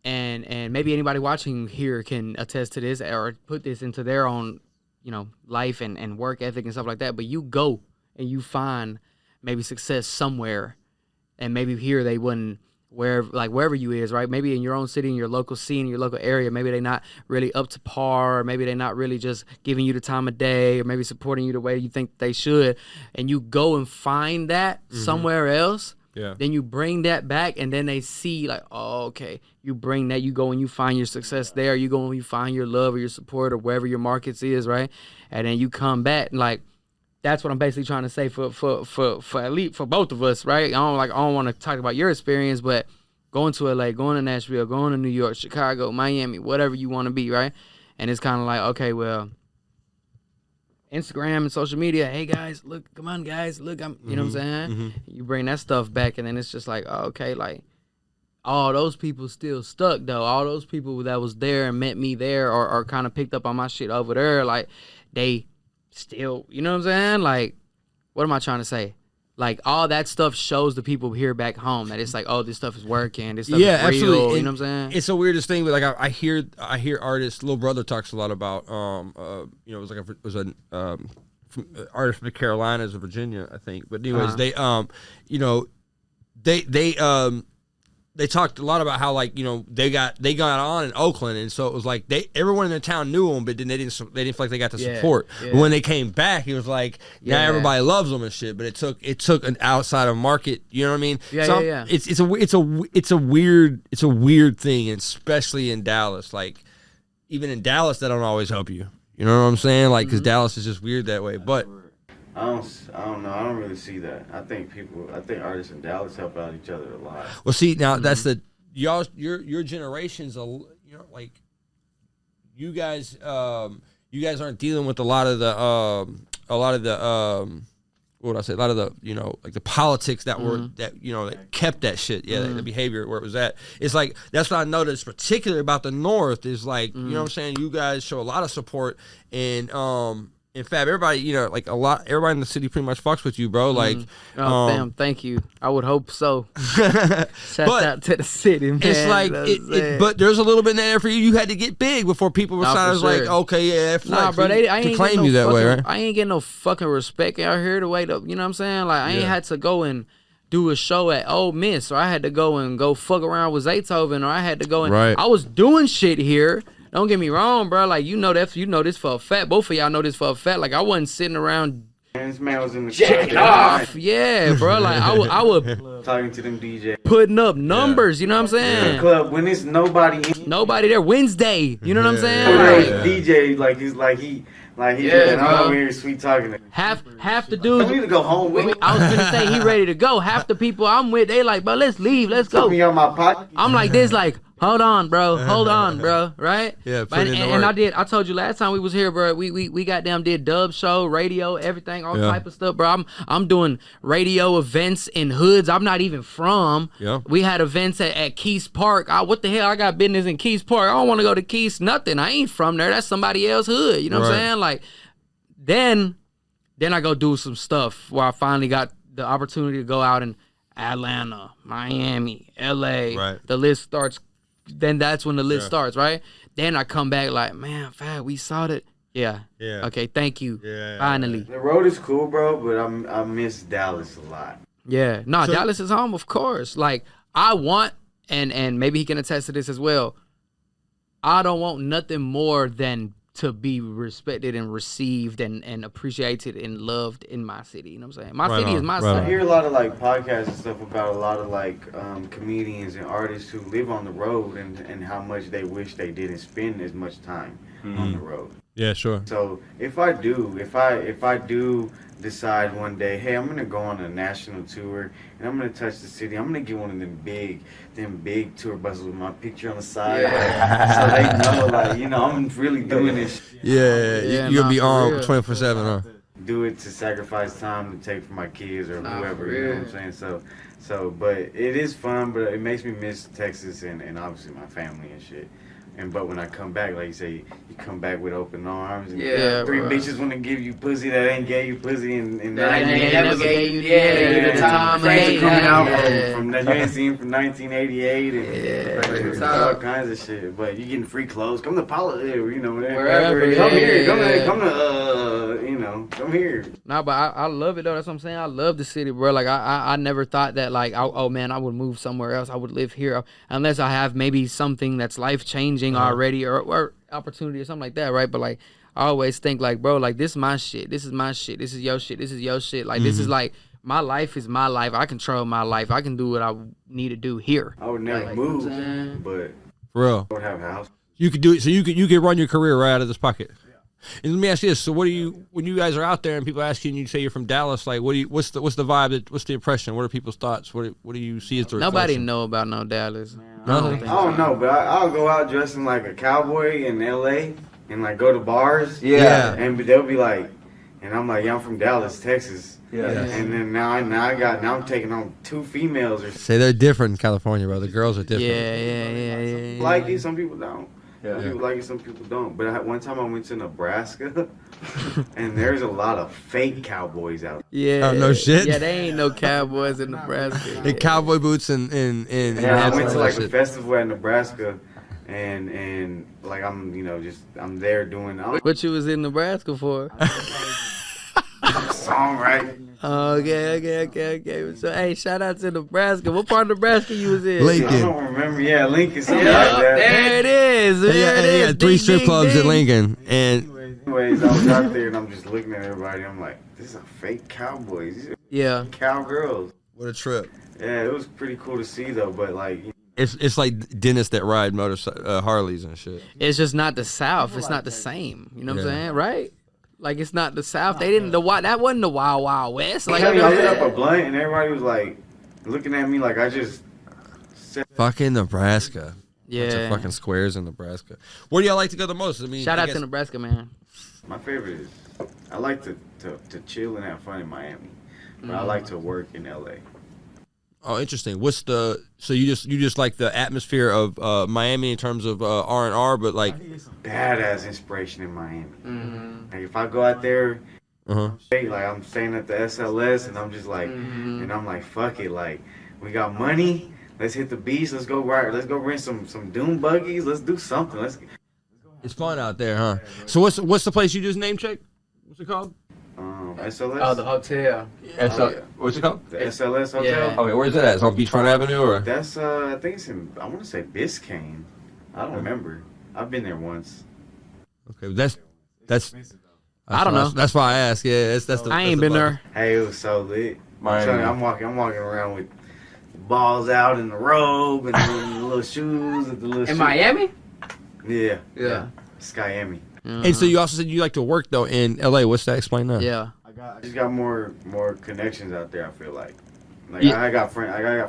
and maybe anybody watching here can attest to this or put this into their own, you know, life and work ethic and stuff like that. But you go and you find maybe success somewhere, and maybe here they wouldn't, wherever you is, right? Maybe in your own city, in your local scene, your local area, maybe they're not really up to par, or maybe they're not really just giving you the time of day, or maybe supporting you the way you think they should, and you go and find that somewhere else. Yeah. Then you bring that back, and then they see like, oh, okay. You bring that, you go and you find your success there. You go and you find your love or your support or wherever your markets is, right? And then you come back, and like, that's what I'm basically trying to say for at least for both of us, right? I don't want to talk about your experience, but going to LA, going to Nashville, going to New York, Chicago, Miami, whatever you want to be, right? And it's kind of like, okay, well, Instagram and social media. Hey guys, look, come on guys, look, you know what I'm saying? You bring that stuff back, and then it's just like, oh, okay, like all those people still stuck though. All those people that was there and met me there, or kind of picked up on my shit over there, like they still, you know what I'm saying? Like, what am I trying to say? Like all that stuff shows the people here back home that it's like, oh, this stuff is working. This stuff is real. Absolutely. You know what I'm saying? It's the weirdest thing. But like I hear artists. Little Brother talks a lot about it was an artist from the Carolinas or Virginia, I think. But anyways, they talked a lot about how like they got on in Oakland, and so it was like everyone in the town knew them, but then they didn't feel like they got the support. But when they came back, it was like now everybody loves them and shit. But it took an outside of market. You know what I mean? It's a weird thing, especially in Dallas. Like even in Dallas, that don't always help you. You know what I'm saying? Like because Dallas is just weird that way. But I don't know. I don't really see that. I think artists in Dallas help out each other a lot. Well, see, now that's your generation's like you guys aren't dealing with a lot of the what would I say? A lot of the like the politics that were that kept that shit. Yeah, the behavior where it was at. It's like that's what I noticed particularly about the North is like you know what I'm saying. You guys show a lot of support and in fact, everybody, like everybody in the city pretty much fucks with you, bro. Like, damn, thank you. I would hope so. Shout out to the city, man. It's like, but there's a little bit in there for you. You had to get big before people were like, okay, yeah, Flex. Nah, bro, I ain't claim you that way, right? I ain't getting no fucking respect out here to wait up. You know what I'm saying? Like, I ain't had to go and do a show at Ole Miss, or I had to go fuck around with Zaytoven, or I had to go and I was doing shit here. Don't get me wrong, bro. Like, you know this for a fact. Both of y'all know this for a fact. Like, I wasn't sitting around. Man, this man was in the jacking off. Yeah, bro. Like, I would talking to them DJs, putting up numbers. You know what I'm saying? The club when it's nobody there. Wednesday. You know what I'm saying? DJ like he's like he. Like he I'm over here sweet talking. Half the dudes. I need to go home with me. I was gonna say he ready to go. Half the people I'm with, they like, bro, let's leave, let's go. Put me on my pocket. I'm like this, like, hold on, bro, right? Yeah. And I told you last time we was here, bro. We goddamn did dub show, radio, everything, all type of stuff, bro. I'm doing radio events in hoods I'm not even from. Yeah. We had events at Keys Park. What the hell? I got business in Keys Park. I don't want to go to Keys. Nothing. I ain't from there. That's somebody else's hood. You know what I'm saying? Like, then I go do some stuff where I finally got the opportunity to go out in Atlanta, Miami, LA. Right. The list starts. Then that's when the list starts, right? Then I come back like, man, fat, we saw that. Yeah. Okay, thank you. Yeah. Finally. The road is cool, bro, but I miss Dallas a lot. Yeah. No, Dallas is home, of course. Like, I want, and maybe he can attest to this as well, I don't want nothing more than to be respected and received and appreciated and loved in my city. You know what I'm saying? My city is my city. I hear a lot of like podcasts and stuff about a lot of like comedians and artists who live on the road and how much they wish they didn't spend as much time on the road. Yeah, sure. So if I do decide one day, hey, I'm gonna go on a national tour and I'm gonna touch the city, I'm gonna get one of them big tour buses with my picture on the side, so they know, like, I'm really doing this. Yeah, you'll be on 24/7, huh? Do it to sacrifice time to take for my kids or whoever. You know what I'm saying? So, but it is fun, but it makes me miss Texas and obviously my family and shit. But when I come back, like you say, you come back with open arms. And three bitches want to give you pussy that ain't gave you pussy and that ain't never gave you the time. Friends are coming out from that you ain't seen from 1988 and all kinds of shit. But you getting free clothes. Come to wherever. Come here. Come here. Nah, but I love it though. That's what I'm saying. I love the city, bro. Like I never thought that like oh man, I would move somewhere else. I would live here unless I have maybe something that's life changing already or opportunity or something like that, right? But like I always think like, bro, like this is my shit. This is my shit. This is your shit. This is your shit. Like this is like my life is my life. I control my life. I can do what I need to do here. I would never move, but for real, I would have a house. You could do it. So you could run your career right out of this pocket. And let me ask you this: so, what do you when you guys are out there and people ask you and you say you're from Dallas? Like, what's the vibe? What's the impression? What are people's thoughts? What do you see as the reflection? Nobody know about no Dallas. I don't know, but I'll go out dressing like a cowboy in L.A. and like go to bars. Yeah. And they'll be like, And I'm like, yeah, I'm from Dallas, Texas. Yeah. And then now I'm taking on 2 females or Say they're different in California, bro. The girls are different. Yeah. like it, some people don't. Yeah. Some people like it, some people don't. But one time I went to Nebraska, and there's a lot of fake cowboys out there. Yeah. Oh, no shit? Yeah, they ain't no cowboys in Nebraska. In cowboy boots and Yeah, I went to like a shit. festival at Nebraska, and like I'm, I'm there doing What you was in Nebraska for? songwriting. Okay. So, hey, shout out to Nebraska. What part of Nebraska you was in? Lincoln. I don't remember. Yeah, Lincoln, something Yeah, like that. there it is. They There it is. got 3 Ding, strip ding, clubs ding. at Lincoln, and Anyways, I was out there and I'm just looking at everybody. I'm like, this is a fake cowboys. These are Yeah. cowgirls. what a trip. Yeah, it was pretty cool to see though. But like, It's like dentists that ride Harleys and shit. It's just not the South. It's not the same. You know what I'm Yeah. saying? Right? Like, it's not the South. They didn't, that wasn't the Wild Wild West. Like, I lit up a blunt and everybody was like looking at me like I just said. Fucking Nebraska. Bunch of yeah. fucking squares in Nebraska. Where do y'all like to go the most? I mean, Shout I out guess- to Nebraska, man. My favorite is I like to chill and have fun in Miami, but I like to work in LA. Oh, interesting. What's the so you just like the atmosphere of Miami in terms of R&R, but like Badass inspiration in Miami. Like if I go out there, like I'm staying at the SLS and I'm just like, and I'm like, fuck it, like we got money. Let's hit the beach. Let's go rent some dune buggies. Let's do something. it's fun out there, huh? So what's the place you just name check? What's it called? SLS. Oh, the hotel. What's it called? The SLS hotel. Yeah. Okay, where's it at? It's on Beachfront Avenue, or That's I think it's in. I want to say Biscayne. I don't remember. I've been there once. okay, that's I don't know. That's why I asked. Yeah, that's the. I ain't been there. Hey, it was so lit. Miami. I'm walking around with balls out in the robe and the little shoes and the little. In shoes. Miami? Yeah. Yeah. Skyami. And so you also said you like to work though in LA. What's that? Explain that. Yeah. I just got more connections out there. I feel like Yeah. I got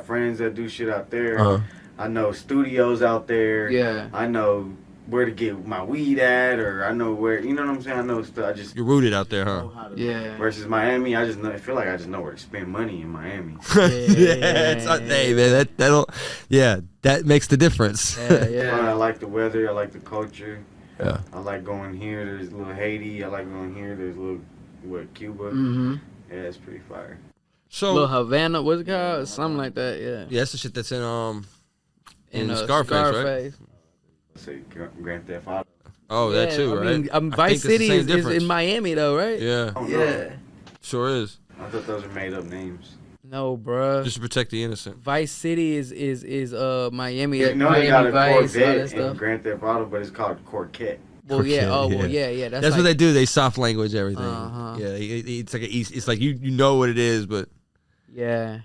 friends that do shit out there. Uh-huh. I know studios out there. Yeah. I know where to get my weed at, or I know where. You know what I'm saying? I know stuff. I just You're rooted out there, huh? Yeah. versus Miami. I feel like I just know where to spend money in Miami. Yeah, it's hey man, that makes the difference. Yeah. I like the weather. I like the culture. Yeah. I like going here. There's a little Haiti. I like going here. There's a little Cuba. Mm-hmm. Yeah, it's pretty fire. So Little Havana, what's it called? Something like that, yeah. yeah, that's the shit that's in Scarface, right? Say Grand Theft Auto. Oh, that Yeah, too, I right? mean, I think Vice it's the City same is difference. in Miami, though, right? Yeah, Oh, Yeah. no. sure is. I thought those were made up names. No, bruh. Just to protect the innocent. Vice City is Miami. You know Miami they got a Vice, all that Corvette in stuff. Grand Theft Auto, but it's called Corquette. Well, yeah. Oh, well, Yeah. yeah. That's like, what they do. They soft language everything. Uh-huh. Yeah, it's like it's like you know what it is, but Yeah.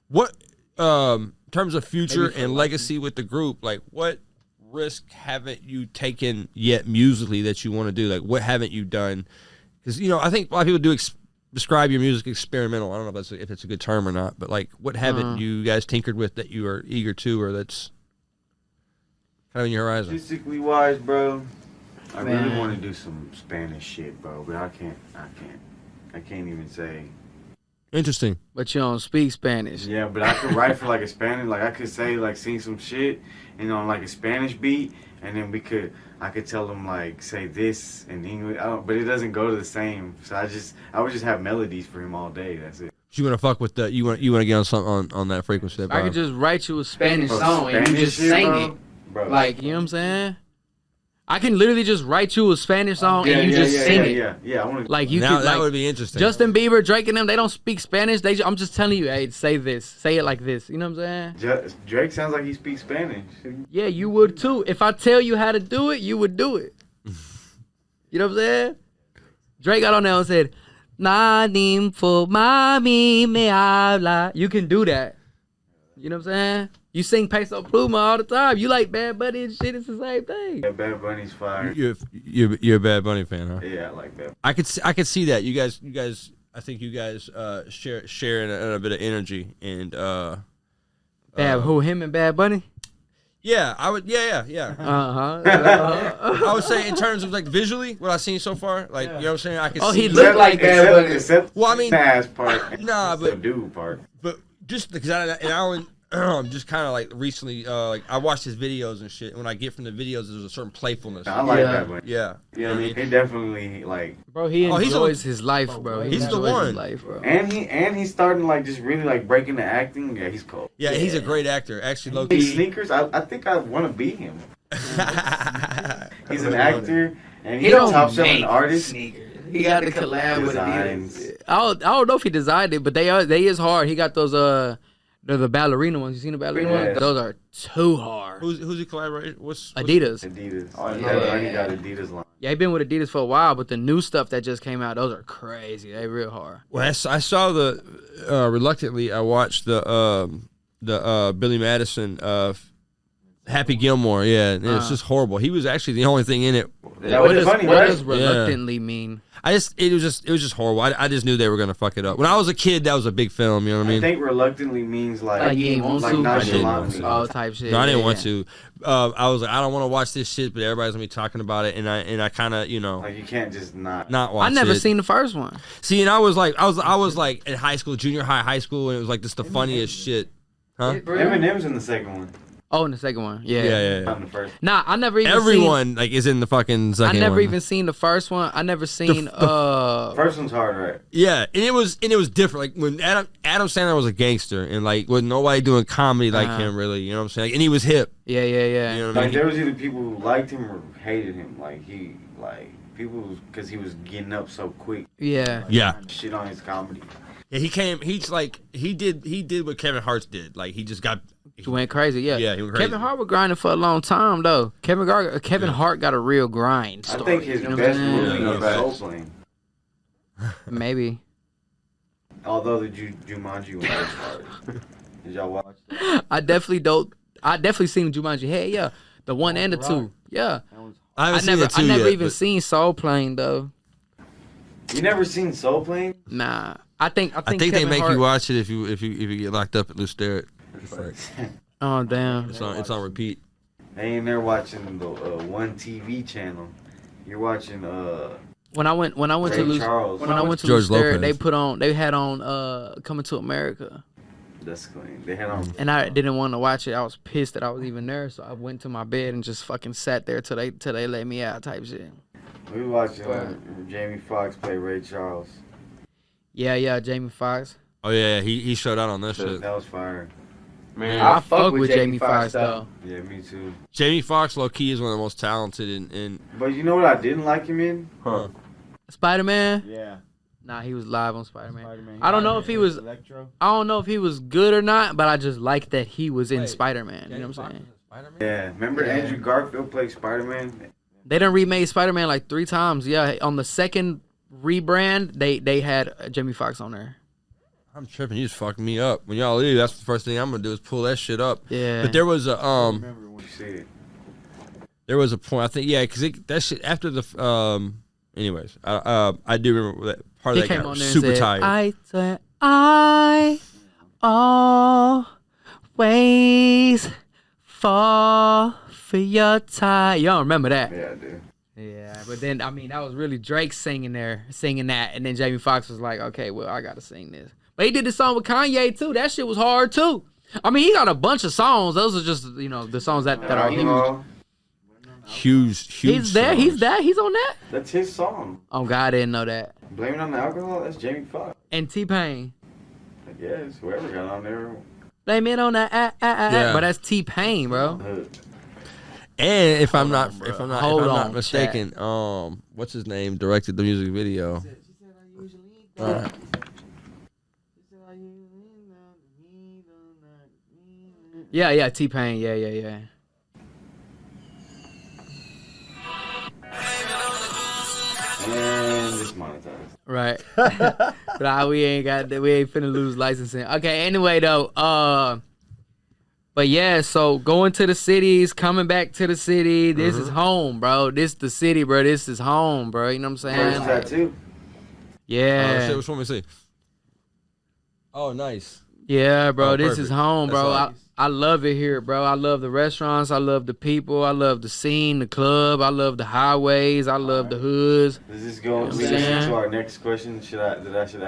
what in terms of future and legacy with the group, like what risk haven't you taken yet musically that you want to do? Like what haven't you done? Because I think a lot of people do describe your music experimental. I don't know if it's a good term or not, but like what haven't you guys tinkered with that you are eager to, or that's kind of in your horizon? Statistically wise, bro, I really Man. want to do some Spanish shit, bro, but I can't even say. Interesting. But you don't speak Spanish. Yeah, but I could write for like a Spanish, like I could say like sing some shit, on like a Spanish beat, and then I could tell them like say this in English, but it doesn't go to the same. So I would just have melodies for him all day. That's it. You want to fuck with you want to get on something on that frequency. That I could vibe. just write you a Spanish Bro, song and you Spanish just shit, sing bro. it. Bro. Like, you know what I'm saying? I can literally just write you a Spanish song and you just sing it. Yeah, I want to. Like, you Now could, that like, would be interesting. Justin Bieber, Drake, and them, they don't speak Spanish. I'm just telling you, hey, say this. Say it like this. You know what I'm saying? Drake sounds like he speaks Spanish. Yeah, you would too. If I tell you how to do it, you would do it. You know what I'm saying? Drake got on there and said, "Na nympho mami me habla." You can do that. You know what I'm saying? You sing Peso Pluma all the time. You like Bad Bunny and shit. It's the same thing. Yeah, Bad Bunny's fire. You're a Bad Bunny fan, huh? Yeah, I like that. I could see that. You guys. I think you guys share a bit of energy and Him and Bad Bunny? Yeah, I would. Yeah. I would say in terms of like visually, what I've seen so far, like you know what I'm saying. I can. Oh, see he looked like that. Except Well, I mean, ass part. nah, but the dude part. But just because Alan just kind of like recently, like I watched his videos and shit. And when I get from the videos, there's a certain playfulness. I like that one. Yeah. You know what I mean? He definitely like. Bro, he Oh, enjoys his life, bro. He's the enjoys one. his life, bro. And he's starting like just really like breaking the acting. Yeah, he's cool. Yeah, he's a great actor. Actually, low These key. sneakers, I think I want to be him. He's an actor and He he's a don't top selling make artist. sneakers. He got to collab with Designs. Adidas. I don't know if he designed it, but they is hard. He got those the ballerina ones. You seen the ballerina ones? Those are too hard. Who's he collaborating? What's Adidas. Oh, yeah. I already got Adidas line. Yeah, he been with Adidas for a while, but the new stuff that just came out, those are crazy. They real hard. Well, I saw the reluctantly. I watched the Billy Madison Happy Gilmore. Yeah, and it's just horrible. He was actually the only thing in it. That was funny, what right? does reluctantly mean? It was just horrible. I just knew they were gonna fuck it up. When I was a kid, that was a big film. You know what I mean? I think reluctantly means like you ain't want like to, nonchalantly. all type shit. No, I didn't want to. I was like, I don't want to watch this shit, but everybody's gonna be talking about it, and I kind of, Like you can't just not watch I never it. seen the first one. See, and I was like in high school, junior high school, and it was like just the funniest shit. Huh? Eminem's in the second one. Oh, in the second one, yeah. Not in the first. Nah, I never even Everyone like is in the fucking second I never one. even seen the first one. I never seen First one's hard, right? Yeah, and it was different. Like when Adam Sandler was a gangster, and like with nobody doing comedy like him, really. You know what I'm saying? Like, and he was hip. Yeah. You know what I Like mean? there was either people who liked him or hated him. Like people because he was getting up so quick. Yeah. Yeah. Shit on his comedy. Yeah, he did what Kevin Hart did. Like he just got. He went crazy, yeah. Yeah, he went crazy. Kevin Hart was grinding for a long time, though. Kevin Hart got a real grind story. I think his you know best what I'm movie saying? was Soul Plane. Maybe. Although the Jumanji one was hard. Did y'all watch that? I definitely seen Jumanji. Hey, yeah. The one and the two. Yeah. I never even seen Soul Plane, though. You never seen Soul Plane? Nah. I think they Kevin make Hart, you watch it if you get locked up at Lou Sterrett. Oh, damn. It's on repeat. They ain't there watching the one TV channel. You're watching When I went to Ray Charles. when I went to George Louis Lopez. they had on Coming to America. That's clean. They had on. And I didn't want to watch it. I was pissed that I was even there, so I went to my bed and just fucking sat there till they let me out type shit. We watching Jamie Foxx play Ray Charles. Yeah, Jamie Foxx. Oh yeah, he showed out on that shit. That was fire. Man, I fuck with Jamie Foxx though. Yeah, me too. Jamie Foxx, low key, is one of the most talented in But you know what I didn't like him in? huh? Spider-Man? Yeah. Nah, he was live on Spider-Man. I don't know if he was. I don't know if he was good or not, but I just like that he was in Spider-Man. You know what I'm saying? Yeah. Remember Andrew Garfield played Spider-Man? They done remade Spider-Man like 3 times. Yeah, on the second rebrand, they had Jamie Foxx on there. I'm tripping. You just fucking me up. When y'all leave, that's the first thing I'm gonna do is pull that shit up. Yeah. But there was a Remember when you said there was a point. I think because that shit after the Anyways, I do remember that part He of that came got on there super and said, tired. I said, I always fall for your tie. Y'all remember that? Yeah, I do. Yeah, but then, I mean, that was really Drake singing that. And then Jamie Foxx was like, okay, well, I got to sing this. But he did this song with Kanye, too. That shit was hard, too. I mean, he got a bunch of songs. Those are just, the songs that are huge. Huge. He's there. songs. He's on that? That's his song. Oh, God, I didn't know that. Blame it on the alcohol? That's Jamie Foxx. And T-Pain. I guess. Whoever got on there. Blame it on that. Yeah. But that's T-Pain, bro. And if I'm not Hold on, mistaken, what's his name directed the music video? Yeah, T-Pain. Yeah. And it's monetized. Right. But we ain't finna lose licensing. Okay, anyway though, but yeah, so going to the cities, coming back to the city, this is home, bro. This the city, bro. This is home, bro. You know what I'm First saying? tattoo. Yeah. Which one we see? Oh, nice. Yeah, bro, Oh, this perfect. is home, That's bro. all. I love it here, bro. I love the restaurants. I love the people. I love the scene, the club. I love the highways. I love the hoods. Does this go You know lead what I'm us saying? into our next question? Should I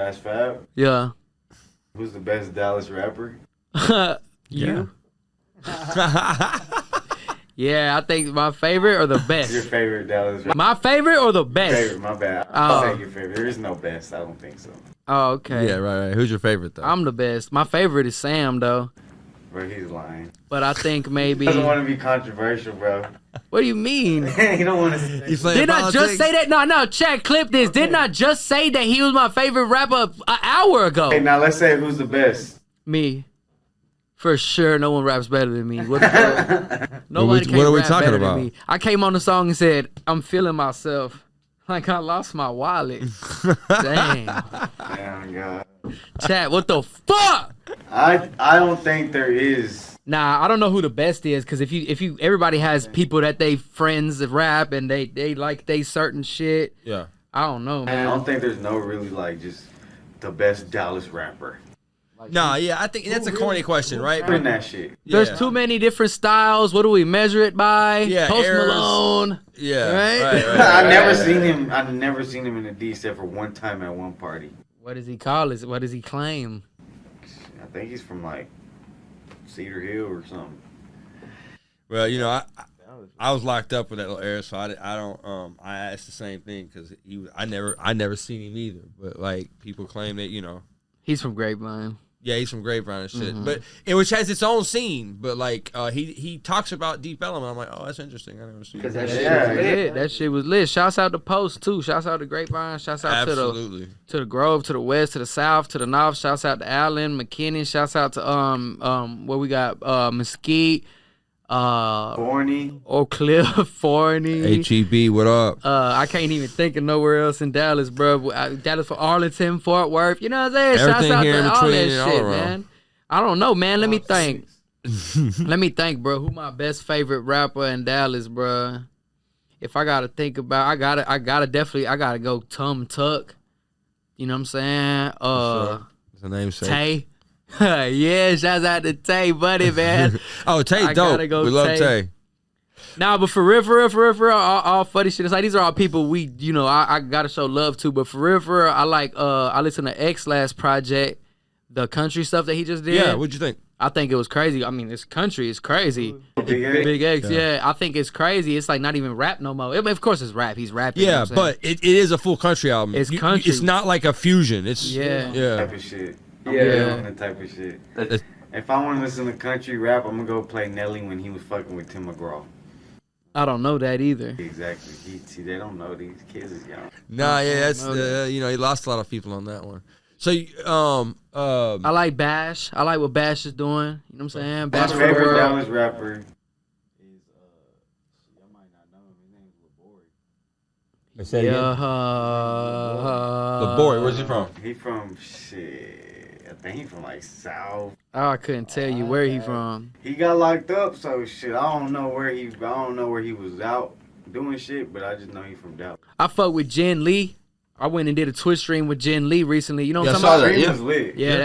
ask Fab? Yeah. Who's the best Dallas rapper? You? Yeah, I think my favorite or the Your best. favorite Dallas rapper? My favorite or the best? Favorite, my bad. Oh. I'll say your favorite. There is no best. I don't think so. Oh, okay. Yeah, right. Who's your favorite though? I'm the best. My favorite is Sam though, Bro, he's lying. but I think maybe. He doesn't want to be controversial, bro. What do you mean? He don't want to. He's playing Didn't I just politics? say that? No, Chad, clip this. Didn't I just say that he was my favorite rapper an hour ago? Hey, now let's say who's the best. Me. For sure, no one raps better than me. What the fuck? Nobody what are we rap talking better than about? me. I came on the song and said, I'm feeling myself. Like I lost my wallet. Dang. Damn, God. Chat, what the fuck? I don't think there is. Nah, I don't know who the best is, because if you everybody has people that they friends that rap and they like they certain shit. Yeah. I don't know, I man. don't think there's no really like just the best Dallas rapper. No, yeah, I think that's a corny question, right? In that shit. There's Yeah. too many different styles. What do we measure it by? Yeah, Post eras. Malone. Yeah. Right? I've never seen him. I've never seen him in a D except for one time at one party. What does he call it? What does he claim? I think he's from like Cedar Hill or something. Well, you know, I was locked up with that little era, so I don't I asked the same thing because I never seen him either. But like people claim that, you know, He's from Grapevine. yeah, he's from Grapevine and shit, Mm-hmm. but which has its own scene. But like he talks about Deep Element. I'm like, oh, that's interesting. I never seen it. That shit Yeah, was yeah. lit. That shit was lit. Shouts out to Post too. Shouts out to Grapevine. Shouts out Absolutely. to the Grove, to the West, to the South, to the North. Shouts out to Allen, McKinney. Shouts out to what we got, Mesquite, Corny. Oak Cliff, Forney. HEB, what up? I can't even think of nowhere else in Dallas, bro. Dallas for Arlington, Fort Worth. You know what I'm saying? Everything Shouts out here to in all that between and all shit, around. man. I don't know, man. Let me think. Let me think, bro. Who my best favorite rapper in Dallas, bro? If I gotta think about, I gotta go Tum Tuck. You know what I'm saying? What's the name say? Tay. Yeah, shouts out to Tay, buddy, man. Oh, Tay, I dope. gotta go We love Tay. Tay. Nah, but for real, all funny shit. It's like these are all people we, you know, I gotta show love to. But for real, I like I listened to X last project, the country stuff that he just did. Yeah, what'd you think? I think it was crazy. I mean, this country is crazy. Big X. Big X, yeah. I think it's crazy. It's like not even rap no more. Of course it's rap. He's rapping. you know Yeah, what I'm saying? but it is a full country album. It's country. It's not like a fusion. It's Yeah. Type of shit. I'm Yeah. doing that type of shit. It's- If I want to listen to country rap, I'm gonna go play Nelly when he was fucking with Tim McGraw. I don't know that either. Exactly. See, they don't know these kids is young. Nah, yeah, that's know you know, he lost a lot of people on that one. So I like Bash. I like what Bash is doing. You know what I'm saying? My Bash for the favorite world. Dallas rapper is I might not know him. His name's Labori. Yeah. the boy, where's he from? He from shit. I think he from like South. Oh, I couldn't tell you where he from. He got locked up, so shit. I don't know where he was out doing shit, but I just know he from Dallas. I fuck with Jen Lee. I went and did a Twitch stream with Jen Lee recently. You know what Yeah, I'm I saw talking that. about? He yeah. was lit. Yeah, Yeah,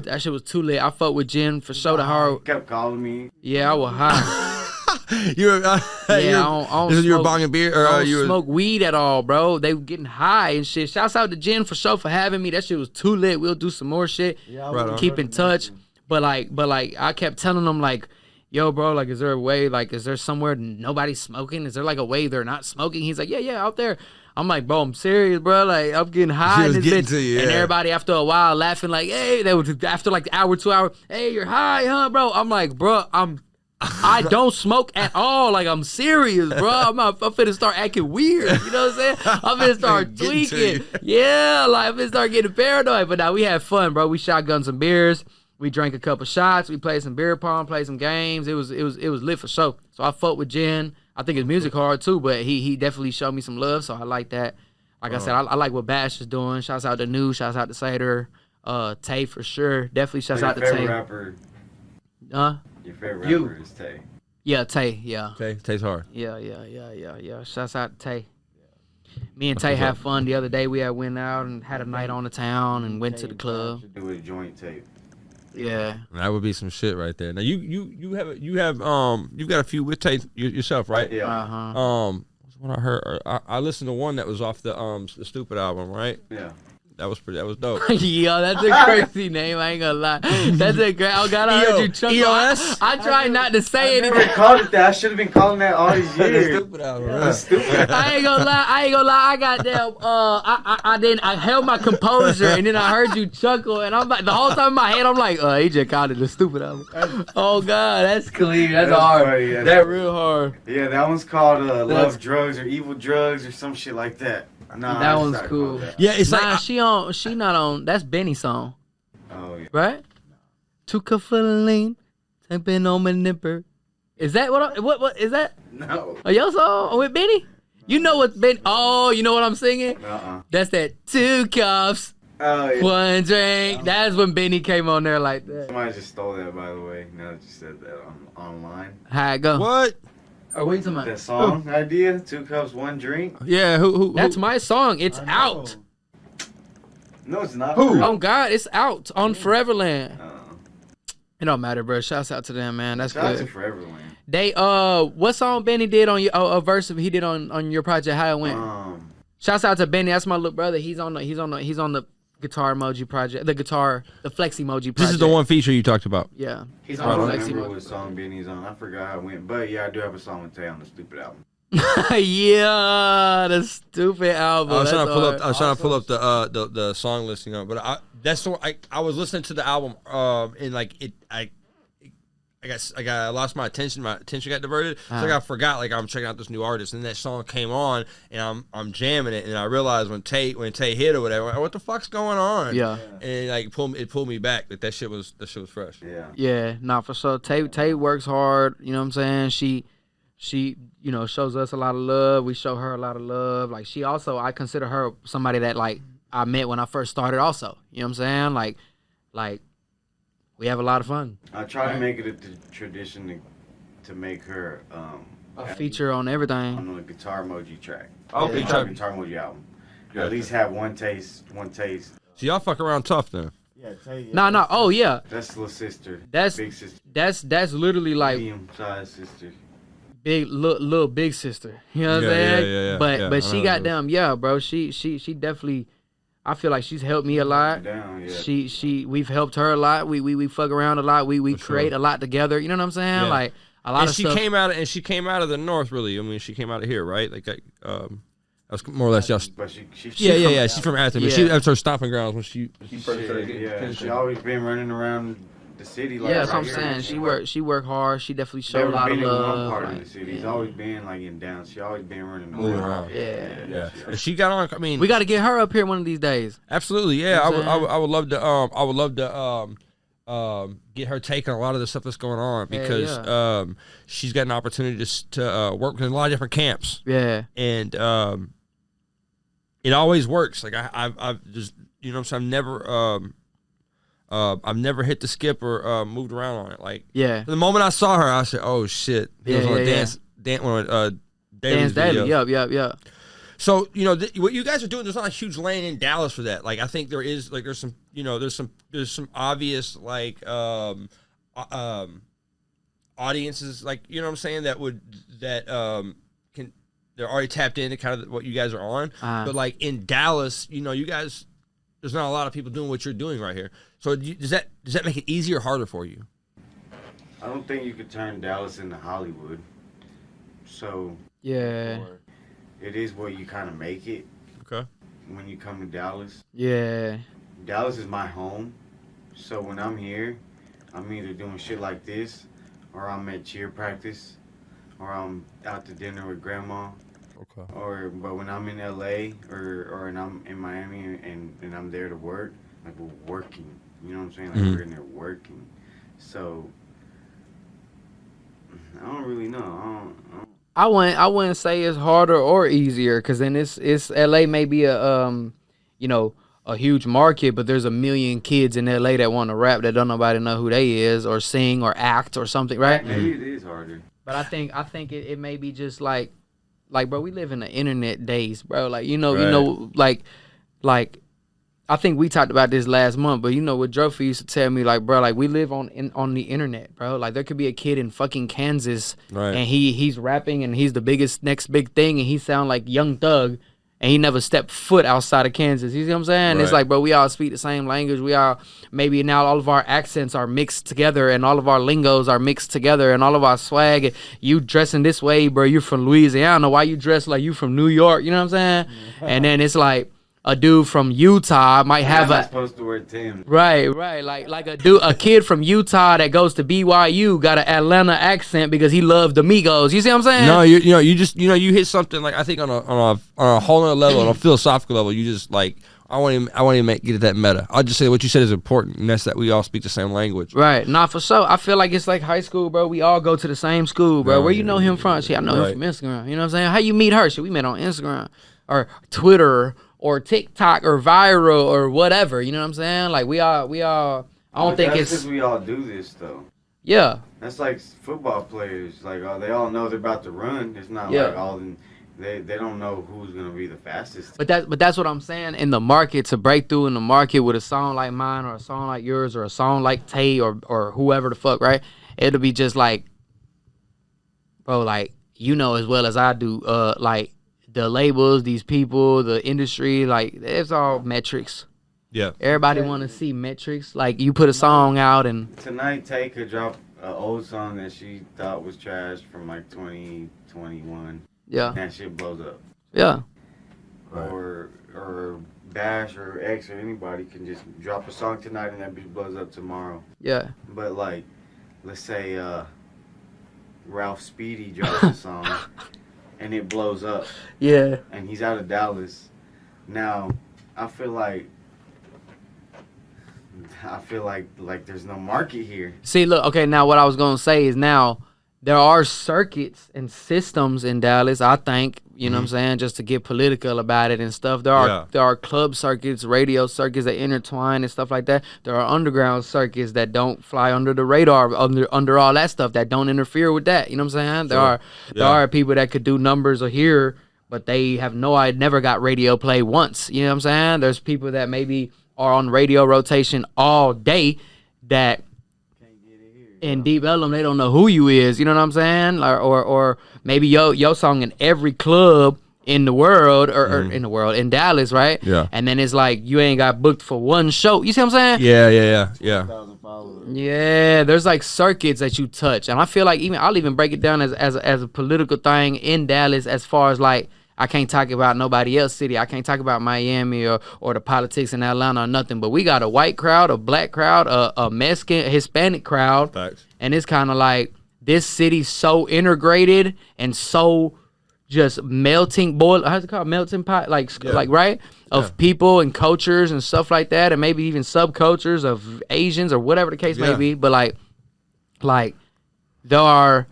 that shit was too lit. I fuck with Jen for sure. The hard. Kept calling me. Yeah, I was high. You were Yeah, I don't you were smoke- bonging beer or I don't you were smoke weed at all, bro. They were getting high and shit. Shouts out to Jen for sure for having me. That shit was too lit. We'll do some more shit. Right on. Keep in touch. But like I kept telling them like, yo, bro, like, is there a way? Like, is there somewhere nobody's smoking? Is there like a way they're not smoking? He's like, yeah, out there. I'm like, bro, I'm serious, bro. Like, I'm getting high. She was in this getting bitch. to you, And yeah. everybody after a while laughing like, hey, they would after like the hour, 2 hour, hey, you're high, huh, bro? I'm like, bro, I don't smoke at all. Like, I'm serious, bro. I'm finna start acting weird. You know what I'm saying? I'm finna start Getting to tweaking. you. Yeah, like, I'm finna start getting paranoid. But now we had fun, bro. We shotgunned some beers. We drank a couple shots. We played some beer pong, played some games. It was lit for sure. So I fucked with Jen. I think his music hard too, but he definitely showed me some love. So I like that. Like I said, I like what Bash is doing. Shouts out to New. Shouts out to Sater. Tay for sure. Definitely shouts out to Your favorite Tay. rapper. Huh? Your favorite You. rapper is Tay. Yeah, Tay. Yeah. Tastes hard. Yeah. Shouts out to Tay. Me and Tay had fun the other day. We had went out and had a night on the town and went to the club. Should do a joint tape. Yeah. That would be some shit right there. Now you've got a few with Tay yourself, right? Yeah. What's one I heard? I listened to one that was off the Stupid album, right? Yeah. That was dope. Yo, that's a crazy name. I ain't gonna lie. That's a great. Oh God, I heard you chuckle. EOS? I tried not to say I never anything. called it that. I should have been calling that all these years. Stupid album, Yeah, right? stupid. I ain't gonna lie. I got them. I held my composure, and then I heard you chuckle, and I'm like, the whole time in my head, I'm like, he just called it the stupid album. Oh God, that's clean. That's hard. Funny, That's real hard. Yeah, that one's called Love Drugs or Evil Drugs or some shit like that. Nah, That it's one's not cool. called that. Yeah, it's Nah, like she not on. That's Benny's song, Oh yeah. right? Two cup full of lean, tapping on my nipper. Is that what is that? No. Oh, your song with Benny? You know what Ben? Oh, you know what I'm singing? That's that 2 cups, Oh yeah. 1 drink. That's when Benny came on there like that. Somebody just stole that, by the way. Now that you said that online. How it go? what? Oh, what you talking That about? song idea, 2 cups, 1 drink. Yeah, who That's my song. It's out. No, it's not. Oh God, it's out on Foreverland. Uh, It don't matter, bro. Shouts out to them, man. That's shout out to good. Foreverland. They what song Benny did on your a verse he did on your project? How it went? Shouts out to Benny. That's my little brother. He's on the GuitarEmoji project. The FlexEmoji project. This is the one feature you talked about. Yeah. He's I on don't the remember FlexEmoji. what song Benny's on. I forgot how it went. But yeah, I do have a song with Tay on the Stupid album. Yeah, the stupid album. I was trying That's to pull up the song listing on, but I was listening to the album and like I lost my attention. My attention got diverted, so I forgot like I'm checking out this new artist, and that song came on, and I'm jamming it, and I realized when Tay hit or whatever, what the fuck's going on? Yeah. And like it pulled me back. Like that shit was fresh. Yeah. Yeah, nah, for sure. Tay works hard. You know what I'm saying? She shows us a lot of love. We show her a lot of love. Like she also, I consider her somebody that like I met when I first started. Also, you know what I'm saying? Like we have a lot of fun. I try to make it a tradition to make her A feature on everything. on the GuitarEmoji track. Okay, GuitarEmoji album. You at least have one taste. So y'all fuck around tough then. Yeah, Tay. No. Oh yeah. That's little sister. That's big sister. that's literally like Medium sized sister. big little big sister. You know what I'm saying? Yeah. But she I got know. them. Bro. She definitely. I feel like she's helped me a lot. Down, yeah. We've helped her a lot. We fuck around a lot. We For create sure. a lot together. You know what I'm saying? Yeah. Like a lot And of she stuff. came out of the north, really. I mean, she came out of here, right? Like, that was more or less just. But she Yeah. She's from Athens. But Yeah. that's her stomping grounds when she first Shit, started getting yeah, attention. she always been running around the city. Like Yeah, that's right what I'm here. saying. She work hard. She definitely showed a Never lot of been in one love. part of Like, the city. It's always been like in down. She always been running Moving around. around. Yeah. And she got on. I mean, we got to get her up here one of these days. absolutely. Yeah, You I know would. what I'm I would love to. I would love to. Get her take on a lot of the stuff that's going on because she's got an opportunity to work in a lot of different camps, Yeah. and it always works. Like I've just what I'm saying. I've never hit the skip or moved around on it. Like Yeah. the moment I saw her, I said, "Oh shit!" He was on a dance one of Daly's Dance Daily. videos. Yup. So what you guys are doing, there's not a huge lane in Dallas for that. Like I think there is, like there's some obvious like audiences, like you know what I'm saying, can they're already tapped into kind of what you guys are on. But like in Dallas, you guys, there's not a lot of people doing what you're doing right here. So does that make it easier or harder for you? I don't think you could turn Dallas into Hollywood. So Yeah. it is what you kind of make it Okay. when you come to Dallas. Yeah. Dallas is my home. So when I'm here, I'm either doing shit like this, or I'm at cheer practice, or I'm out to dinner with grandma. Okay. But when I'm in LA or when I'm in Miami and I'm there to work, like we're working. You know what I'm saying? Like we're in there working. So I don't really know. I wouldn't say it's harder or easier because then it's LA may be a huge market, but there's a million kids in LA that want to rap that don't nobody know who they is or sing or act or something, right? Maybe it is harder. But I think it may be just like bro, we live in the internet days, bro. Like like I think we talked about this last month, but you know what Drophy used to tell me, like, bro, like we live on the internet, bro. Like there could be a kid in fucking Kansas, Right. and he's rapping and he's the biggest next big thing, and he sound like Young Thug, and he never stepped foot outside of Kansas. You see what I'm saying? Right. It's like, bro, we all speak the same language. We all maybe now all of our accents are mixed together, and all of our lingos are mixed together, and all of our swag. And you dressing this way, bro. You're from Louisiana. Why you dress like you from New York? You know what I'm saying? And then it's like, a dude from Utah might have I'm not supposed to wear Tim. right, like a kid from Utah that goes to BYU got an Atlanta accent because he loved the Migos. You see what I'm saying? No, you hit something like I think on a whole other level, on a philosophical level. You just like I won't even get it that meta. I'll just say what you said is important, and that's that we all speak the same language. Right. Nah, for sure. I feel like it's like high school, bro. We all go to the same school, bro. Where you know him from? Shit, I know him from Instagram. You know what I'm saying? How you meet her? Shit, we met on Instagram or Twitter or TikTok or viral or whatever. You know what I'm saying? Like we all. I don't think it's. Because we all do this though. Yeah. That's like football players. Like they all know they're about to run. It's not Yeah. like all they don't know who's gonna be the fastest. But that's what I'm saying. In the market, to break through in the market with a song like mine or a song like yours or a song like Tay or whoever the fuck, right? It'll be just like, bro, like you know as well as I do, like the labels, these people, the industry, like it's all metrics. Yeah. Everybody want to see metrics. Like you put a song out and Tonight, Tay could drop an old song that she thought was trash from like 2021. yeah, That shit blows up. yeah, Right. Or Dash or X or anybody can just drop a song tonight and that bitch blows up tomorrow. yeah, But like, let's say Ralph Speedy drops a song and it blows up yeah. and he's out of Dallas. Now, I feel like there's no market here. See, look, okay, now what I was going to say is now there are circuits and systems in Dallas, I think, you know what I'm saying, just to get political about it and stuff. There are club circuits, radio circuits that intertwine and stuff like that. There are underground circuits that don't fly under the radar, under all that stuff, that don't interfere with that. You know what I'm saying? There are people that could do numbers or here, but they have never got radio play once. You know what I'm saying? There's people that maybe are on radio rotation all day that in Deep Ellum, they don't know who you is. You know what I'm saying? Or maybe your song in every club in the world or in Dallas, right? Yeah. And then it's like you ain't got booked for one show. You see what I'm saying? Yeah. Yeah, there's like circuits that you touch, and I feel like I'll even break it down as a political thing in Dallas, as far as like I can't talk about nobody else's city. I can't talk about Miami or the politics in Atlanta or nothing. But we got a white crowd, a black crowd, a Mexican, a Hispanic crowd. Facts. And it's kind of like this city's so integrated and so just melting how's it called? Melting pot, like right? Of people and cultures and stuff like that, and maybe even subcultures of Asians or whatever the case may be. But like there are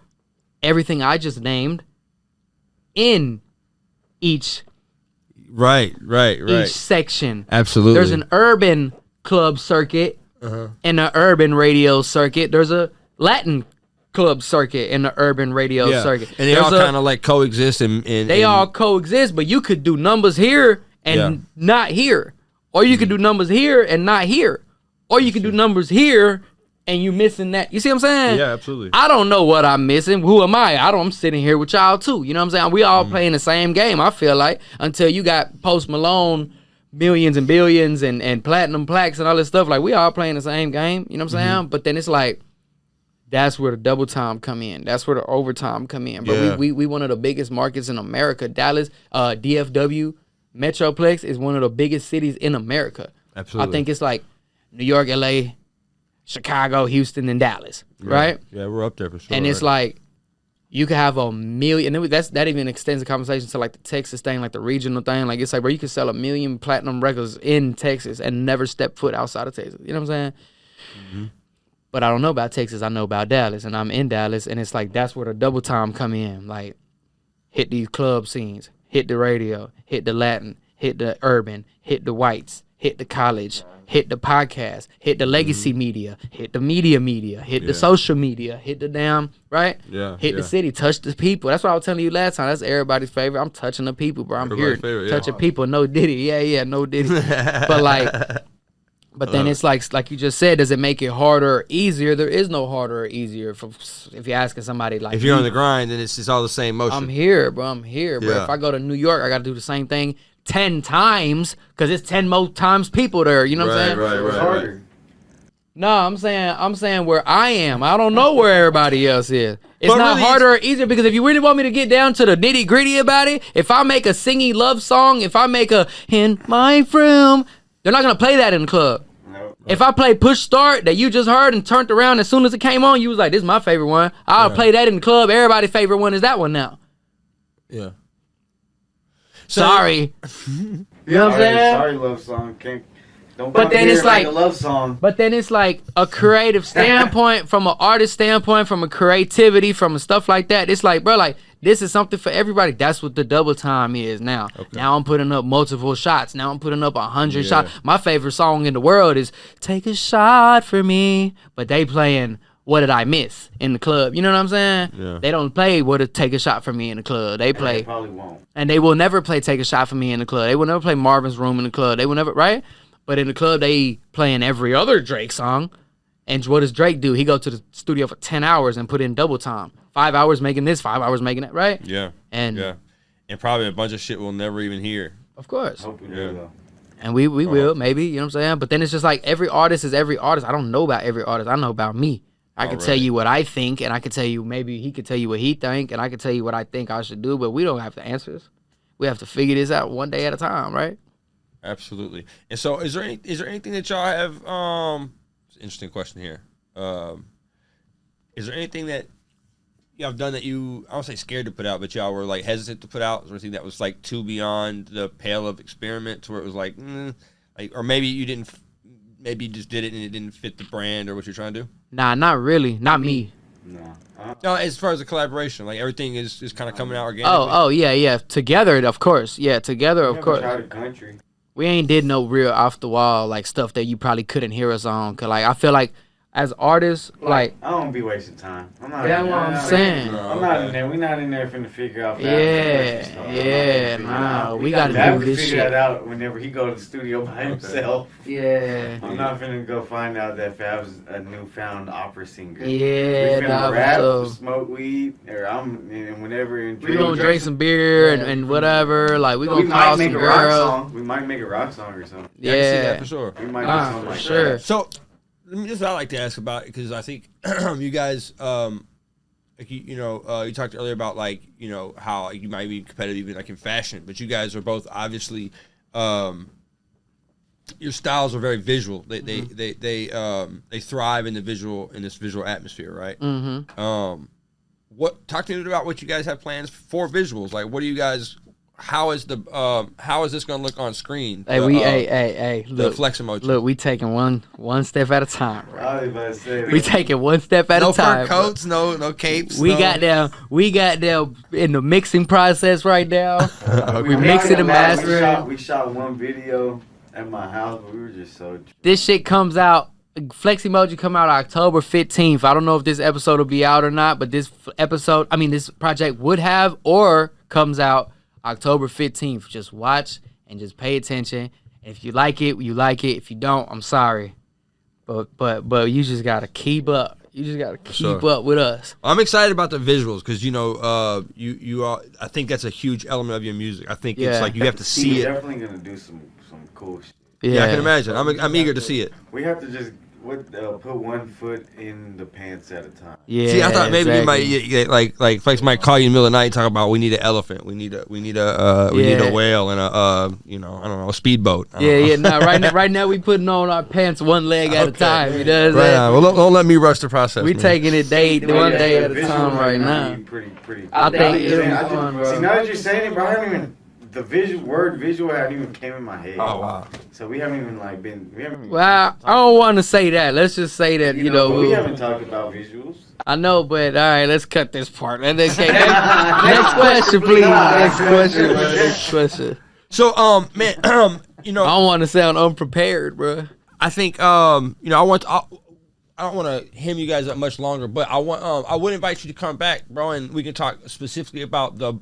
everything I just named in each each section. Absolutely. There's an urban club circuit and an urban radio circuit. There's a Latin club circuit and the urban radio circuit. And they all kind of like coexist they all coexist, but you could do numbers here and not here. Or you could do numbers here and not here. Or you could do numbers here and you missing that. You see what I'm saying? Yeah, absolutely. I don't know what I'm missing. Who am I? I'm sitting here with y'all too. You know what I'm saying? We all playing the same game, I feel like, until you got Post Malone, millions and billions and platinum plaques and all this stuff. Like, we all playing the same game. You know what I'm saying? But then it's like, that's where the double time come in. That's where the overtime come in. But we one of the biggest markets in America. Dallas, DFW, Metroplex is one of the biggest cities in America. Absolutely. I think it's like New York, LA, Chicago, Houston, and Dallas, right? Yeah, we're up there for sure. And it's like you could have a million. And that even extends the conversation to like the Texas thing, like the regional thing. Like it's like, bro, you could sell 1 million platinum records in Texas and never step foot outside of Texas. You know what I'm saying? Mm-hmm. But I don't know about Texas. I know about Dallas, and I'm in Dallas, and it's like that's where the double time come in. Like, hit these club scenes, hit the radio, hit the Latin, hit the urban, hit the whites, hit the college, hit the podcast, hit the legacy media, hit the media, hit the social media, hit the damn, right? Yeah. Hit the city, touch the people. That's what I was telling you last time. That's everybody's favorite. I'm touching the people, bro. I'm here touching people. No Diddy. Yeah, no Diddy. But like, but then it's like you just said, does it make it harder or easier? There is no harder or easier if you're asking somebody like, if you're on the grind, then it's just all the same motion. I'm here, bro. Yeah. If I go to New York, I got to do the same thing 10 times because it's 10 more times people there. You know what I'm saying? Right. No, I'm saying where I am. I don't know where everybody else is. It's But not really, harder or easier because if you really want me to get down to the nitty gritty about it, if I make a singy love song, if I make a in my room, they're not gonna play that in the club. If I play Push Start that you just heard and turned around as soon as it came on, you was like, this is my favorite one. I'll play that in the club. Everybody's favorite one is that one now. Yeah. Sorry. You know what I'm saying? Sorry, love song. Don't But then it's like a love song. But then it's like a creative standpoint, from an artist standpoint, from a creativity, from a stuff like that. It's like, bro, like this is something for everybody. That's what the double time is now. Okay. Now I'm putting up multiple shots. Now I'm putting up 100 shots. My favorite song in the world is "Take a Shot for Me," but they playing "What Did I Miss" in the club. You know what I'm saying? Yeah. They don't play "What Did Take a Shot for Me" in the club. They play. They probably won't. And they will never play "Take a Shot for Me" in the club. They will never play "Marvin's Room" in the club. They will never, right? But in the club, they playing every other Drake song. And what does Drake do? He go to the studio for 10 hours and put in double time. 5 hours making this, 5 hours making that, right? Yeah. And probably a bunch of shit we'll never even hear. Of course. Hope we do, though. And we will, maybe, you know what I'm saying? But then it's just like every artist is every artist. I don't know about every artist. I know about me. I can tell you what I think, and I can tell you maybe he could tell you what he think, and I can tell you what I think I should do, but we don't have the answers. We have to figure this out one day at a time, right? Absolutely. And so is there anything that y'all have it's an interesting question here. Is there anything that y'all have done that you, I don't say scared to put out, but y'all were like hesitant to put out? Is there anything that was like too beyond the pale of experiment to where it was like, or maybe you didn't, maybe you just did it and it didn't fit the brand or what you're trying to do? Nah, not really. Not me. No, as far as the collaboration, like everything is kind of coming out organically. Oh, yeah. Together, of course. Yeah, together, of course. Country. We ain't did no real off the wall like stuff that you probably couldn't hear us on. Cause like I feel like as artists, like I don't be wasting time. I'm not. That's what I'm saying. I'm not in there. We not in there finna figure out. We gotta do this figure shit. that out whenever he go to the studio by himself. Yeah. I'm not finna go find out that Fab's a newfound opera singer. Yeah, we finna rap, smoke weed, or and whenever. We gonna drink some beer and whatever. Like we gonna call some girls. We might make a rock song or something. Yeah, I can see that for sure. We might do something for like sure. that. So, this is what I like to ask about, because I think you guys, like you talked earlier about like how you might be competitive even like in fashion, but you guys are both obviously, your styles are very visual. They thrive in the visual, in this visual atmosphere, right? Mm-hmm. Talk to me about what you guys have plans for visuals. Like, what do you guys? How is this going to look on screen? Hey, look, the FlexEmoji. Look, we taking one step at a time. Bro. I was about to say, we taking one step at a time. No fur coats, no capes. We got down in the mixing process right now. We mixing and mastering. We shot one video at my house, but we were just so. This shit comes out. FlexEmoji come out October 15th. I don't know if this episode will be out or not, but this project would have or comes out October 15th. Just watch and just pay attention. If you like it, you like it. If you don't, I'm sorry. But you just gotta keep up. You just gotta keep up with us. I'm excited about the visuals because you are. I think that's a huge element of your music. I think it's like you have to see it. We're definitely gonna do some cool shit. Yeah, I can imagine. I'm eager to see it. We have to just put one foot in the pants at a time. Yeah. See, I thought maybe you might like Flex might call you in the middle of the night and talk about we need an elephant, we need a whale and I don't know, a speedboat. No, right now we putting on our pants one leg at a time. You know what I'm saying? Well, don't let me rush the process. We taking it one day at a time right now. Pretty. I think it'll be fun, bro. See, now that you're saying it, bro, I haven't even. The visual hadn't even came in my head. Oh wow! So we haven't even been. Well, I don't want to say that. Let's just say that we haven't talked about visuals. I know, but all right, let's cut this part. Next question, please. Next question. So, man, you know, I don't want to sound unprepared, bro. I think I don't want to hem you guys up much longer, but I would invite you to come back, bro, and we can talk specifically about the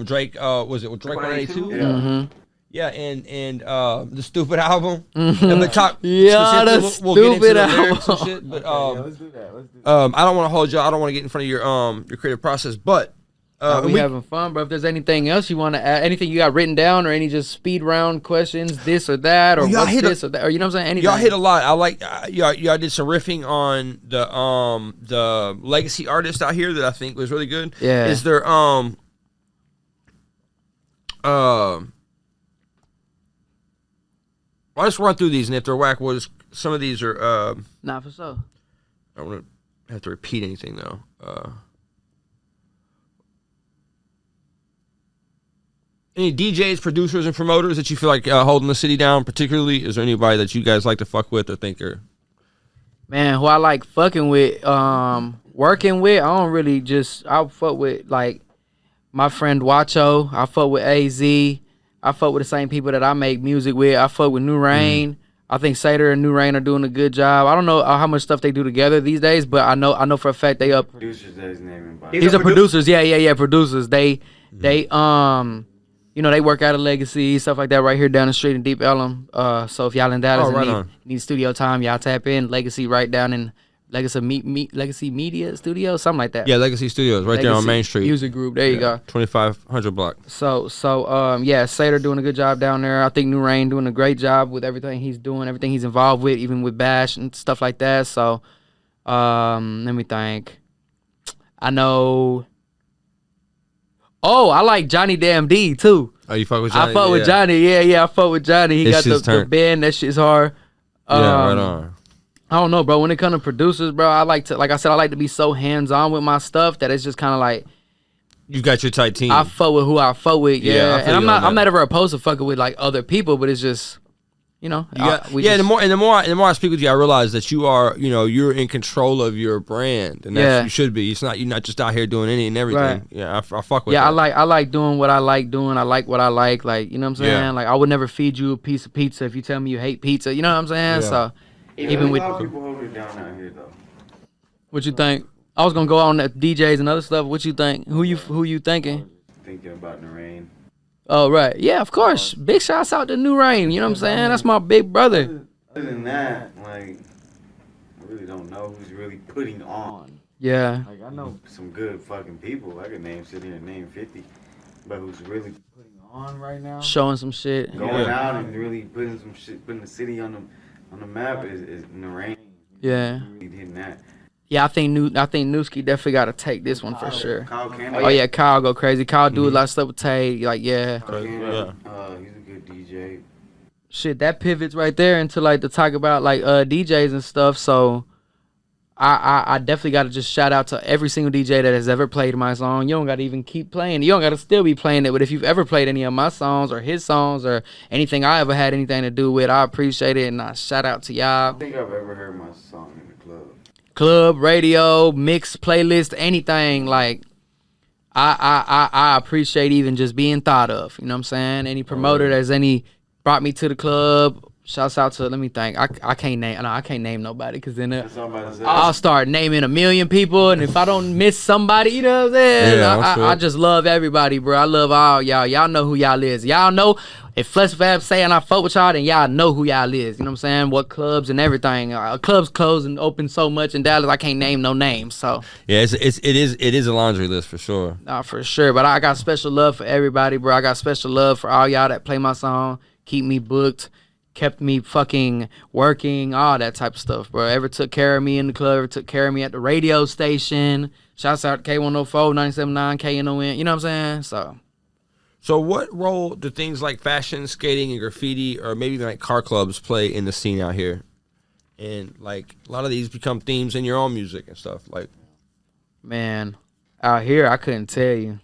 Drake was it with Drake 182? Yeah. Mm-hmm. Yeah, and the Stupid album. Mm-hmm. And talk Yeah, the we'll get into Stupid the lyrics and album. shit, but let's do that. I don't want to hold you. I don't want to get in front of your creative process, but we having fun, bro. If there's anything else you want to add, anything you got written down, or any just speed round questions, this or that, or what's this or that, or you know what I'm saying? Anything. Y'all hit a lot. I like y'all did some riffing on the legacy artist out here that I think was really good. Yeah. Is there I'll just run through these, and if they're whack, some of these are Not for sure. I don't want to have to repeat anything though. Any DJs, producers, and promoters that you feel like holding the city down particularly? Is there anybody that you guys like to fuck with or think are... Man, who I like fucking with, working with, I don't really just, I fuck with, like, my friend Wacho. I fuck with AZ. I fuck with the same people that I make music with. I fuck with New Rain. I think Sater and New Rain are doing a good job. I don't know how much stuff they do together these days, but I know for a fact they up. Producers that his name and These are producers. Yeah, producers. They you know, they work out of Legacy, stuff like that right here down the street in Deep Ellum. So if y'all in Dallas and need studio time, y'all tap in. Legacy right down in Legacy Media Studio, something like that. Yeah, Legacy Studios, right there on Main Street. Music Group, there you go. 2500 block. So yeah, Sater doing a good job down there. I think New Rain doing a great job with everything he's doing, everything he's involved with, even with Bash and stuff like that. So let me think. I know... Oh, I like Johnny Damn D too. Oh, you fuck with Johnny? I fuck with Johnny. Yeah, I fuck with Johnny. He got the band. That shit's hard. Yeah, right on. I don't know, bro. When it comes to producers, bro, I like to be so hands on with my stuff that it's just kind of like you got your tight team. I fuck with who I fuck with. Yeah, and I'm not ever opposed to fucking with like other people, but it's just. You know, the more I speak with you, I realize that you are, you're in control of your brand, and that's you should be. You're not just out here doing any and everything. Right. Yeah, I fuck with. Yeah, that. I like doing what I like doing. I like what I like. Like, you know what I'm saying? Yeah. Like, I would never feed you a piece of pizza if you tell me you hate pizza. You know what I'm saying? Yeah. So even with a lot of people hold it down out here though. what you think? I was gonna go on that DJs and other stuff. What you think? Who you thinking? Thinking about the rain. Oh right, yeah, of course. Big shouts out to New Rain. You know what I'm saying? That's my big brother. Other than that, like, I really don't know who's really putting on. Yeah. Like, I know some good fucking people. I could sit here and name 50. But who's really putting on right now? Showing some shit. Going out and really putting some shit, putting the city on the map is Narain. Yeah. Really hitting that. Yeah, I think Newski definitely got to take this one for sure. Kyle Cannon. Oh yeah, Kyle go crazy. Kyle do a lot of stuff with Tay. Like yeah. Kyle Cannon, he's a good DJ. Shit, that pivots right there into like to talk about like DJs and stuff. So I definitely got to just shout out to every single DJ that has ever played my song. You don't got to even keep playing. You don't got to still be playing it. But if you've ever played any of my songs or his songs or anything I ever had anything to do with, I appreciate it and I shout out to y'all. I don't think I've ever heard my song in the club, radio, mix, playlist, anything. Like I appreciate even just being thought of. You know what I'm saying? Any promoter that's brought me to the club. Shouts out to, let me think. I can't name nobody because then I'll start naming a million people, and if I don't miss somebody, you know what I'm saying? Yeah, I just love everybody, bro. I love all y'all. Y'all know who y'all is. Y'all know if FlexFab saying I fuck with y'all, then y'all know who y'all is. You know what I'm saying? What clubs and everything. Clubs close and open so much in Dallas, I can't name no names. So yeah, it is a laundry list for sure. For sure. But I got special love for everybody, bro. I got special love for all y'all that play my song, keep me booked, kept me fucking working, all that type of stuff, bro. Ever took care of me in the club, ever took care of me at the radio station. Shouts out to K104, 97.9, KNON, you know what I'm saying? So what role do things like fashion, skating, and graffiti, or maybe even like car clubs play in the scene out here? And like a lot of these become themes in your own music and stuff. Like, man, out here I couldn't tell you.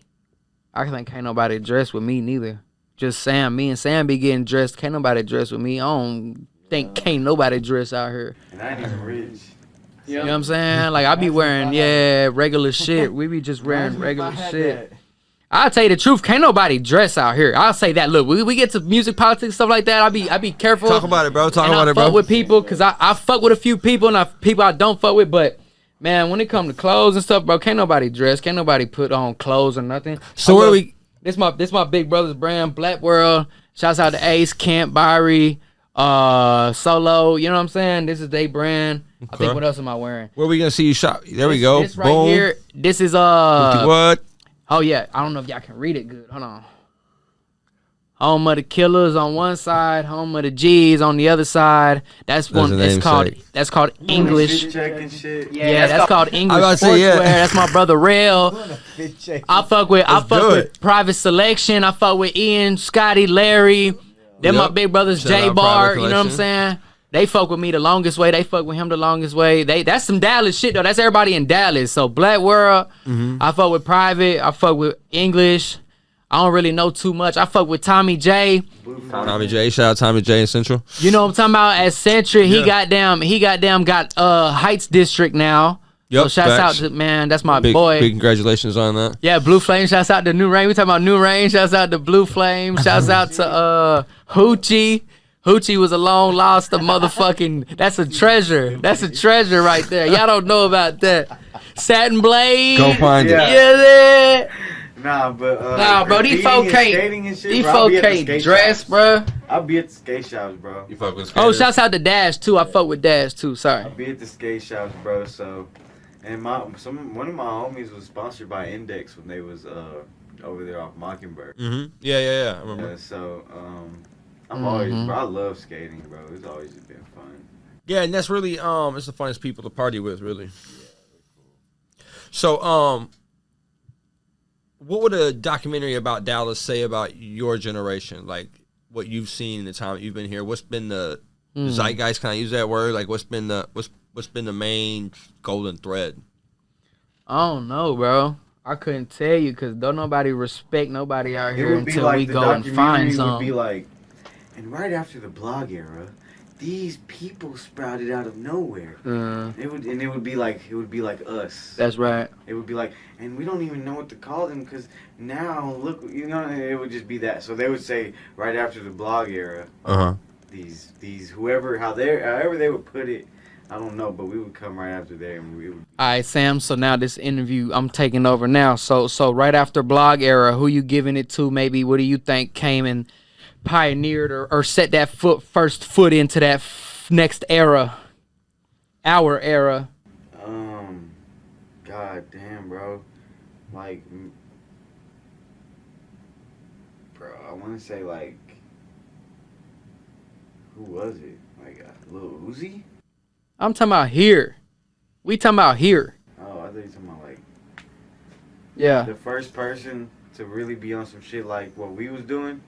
I think can't nobody dress with me neither. Just Sam, me and Sam be getting dressed. Can't nobody dress with me. I don't think can't nobody dress out here. And I ain't even rich. You know what I'm saying? Like I be wearing regular shit. We be just wearing regular shit. I'll tell you the truth. Can't nobody dress out here. I'll say that. Look, we get to music, politics, stuff like that. I be careful. Talk about it, bro. Talk and about I it, bro. fuck with people because I fuck with a few people and people I don't fuck with. But man, when it come to clothes and stuff, bro, can't nobody dress. Can't nobody put on clothes or nothing. So where we? This my big brother's brand, Black World. Shouts out to Ace, Camp, Byrie, Solo. You know what I'm saying? This is their brand. I think what else am I wearing? Where we gonna see you shop? There we go. This right Boom. here. This is What? Oh yeah, I don't know if y'all can read it good. Hold on. Home of the Killers on one side, Home of the G's on the other side. That's one. That's called English. Yeah, that's called English sportswear. That's my brother Rail. I fuck with Private Selection. I fuck with Ian, Scotty, Larry. They're my big brothers, J Bar. You know what I'm saying? They fuck with me the longest way. They fuck with him the longest way. That's some Dallas shit though. That's everybody in Dallas. So Black World, I fuck with Private. I fuck with English. I don't really know too much. I fuck with Tommy J. Tommy J. Shout out Tommy J in Central. You know what I'm talking about? At Central, he goddamn got Heights District now. Yep, so shouts out to, man, that's my big, boy. Big congratulations on that. Yeah, Blue Flame. Shouts out to New Rain. We talking about New Rain. Shouts out to Blue Flame. Shouts out to Hoochie. Hoochie was a long lost motherfucking. That's a treasure. That's a treasure right there. Y'all don't know about that. Satin Blade. Go find it. Yeah. Nah, bro, these 4K. These 4K dress, bro. I'll be at the skate shops, bro. You fuck with Oh, shouts out to Dash too. I fuck with Dash too. Sorry. I'll be at the skate shops, bro. So, and one of my homies was sponsored by Index when they was over there off Mockingbird. Mm-hmm. Yeah. I remember. So, I'm always, bro. I love skating, bro. It's always just been fun. Yeah, and that's really it's the funnest people to party with, really. So, what would a documentary about Dallas say about your generation? Like what you've seen in the time that you've been here. What's been the zeitgeist? Can I use that word? Like what's been the main golden thread? I don't know, bro. I couldn't tell you because don't nobody respect nobody out here until we go and find some. It would be like, and right after the blog era, these people sprouted out of nowhere. It would be like us. That's right. It would be like, and we don't even know what to call them because now look, you know, it would just be that. So they would say right after the blog era, these however they would put it, I don't know, but we would come right after there and we would. All right, Sam. So now this interview, I'm taking over now. So right after blog era, who you giving it to? Maybe what do you think came and pioneered or set that first foot into that next era, our era? God damn, bro. Like, bro, I want to say like, who was it? Like Lil Uzi? I'm talking about here. We talking about here. Oh, I thought you were talking about like. Yeah. The first person to really be on some shit like what we was doing.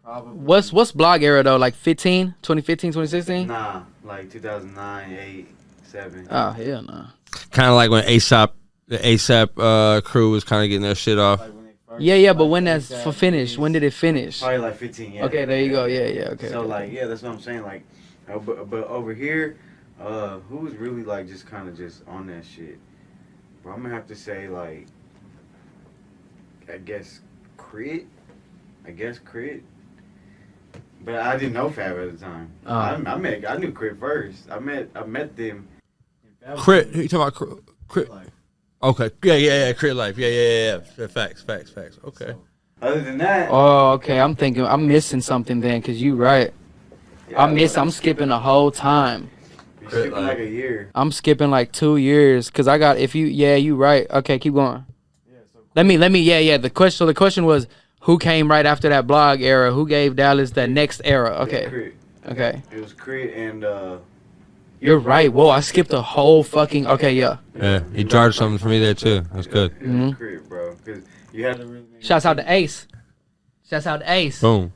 What's blog era though? Like 2015, 2016? Nah, like 2009, 8, 7. Oh hell no. Kind of like when the ASAP crew was kind of getting their shit off. Yeah, but when that's finished? When did it finish? Probably like 15. Yeah. Okay, there you go. Yeah. Okay. So like, yeah, that's what I'm saying. Like, but over here, who was really like just kind of just on that shit? Bro, I'm gonna have to say like, I guess Crit. But I didn't know Fab at the time. I knew Crit first. I met them. Crit, who you talking about? Crit. Okay. Yeah. Crit Life. Yeah. Facts. Okay. So, other than that. Oh, okay. I'm thinking I'm missing something then, cause you right. Yeah, I'm skipping the whole time. You're skipping like a year. I'm skipping like 2 years, cause I got you right. Okay, keep going. Yeah. So Let me. Yeah. The question was, who came right after that blog era? Who gave Dallas that next era? Okay. Yeah, Crit. Okay. It was Crit and. You're right. Whoa, I skipped a whole fucking. Okay, yeah. Yeah, he jarred something for me there too. That's good. It was Crit, bro. Cause you had to really. Shouts out to Ace. Boom.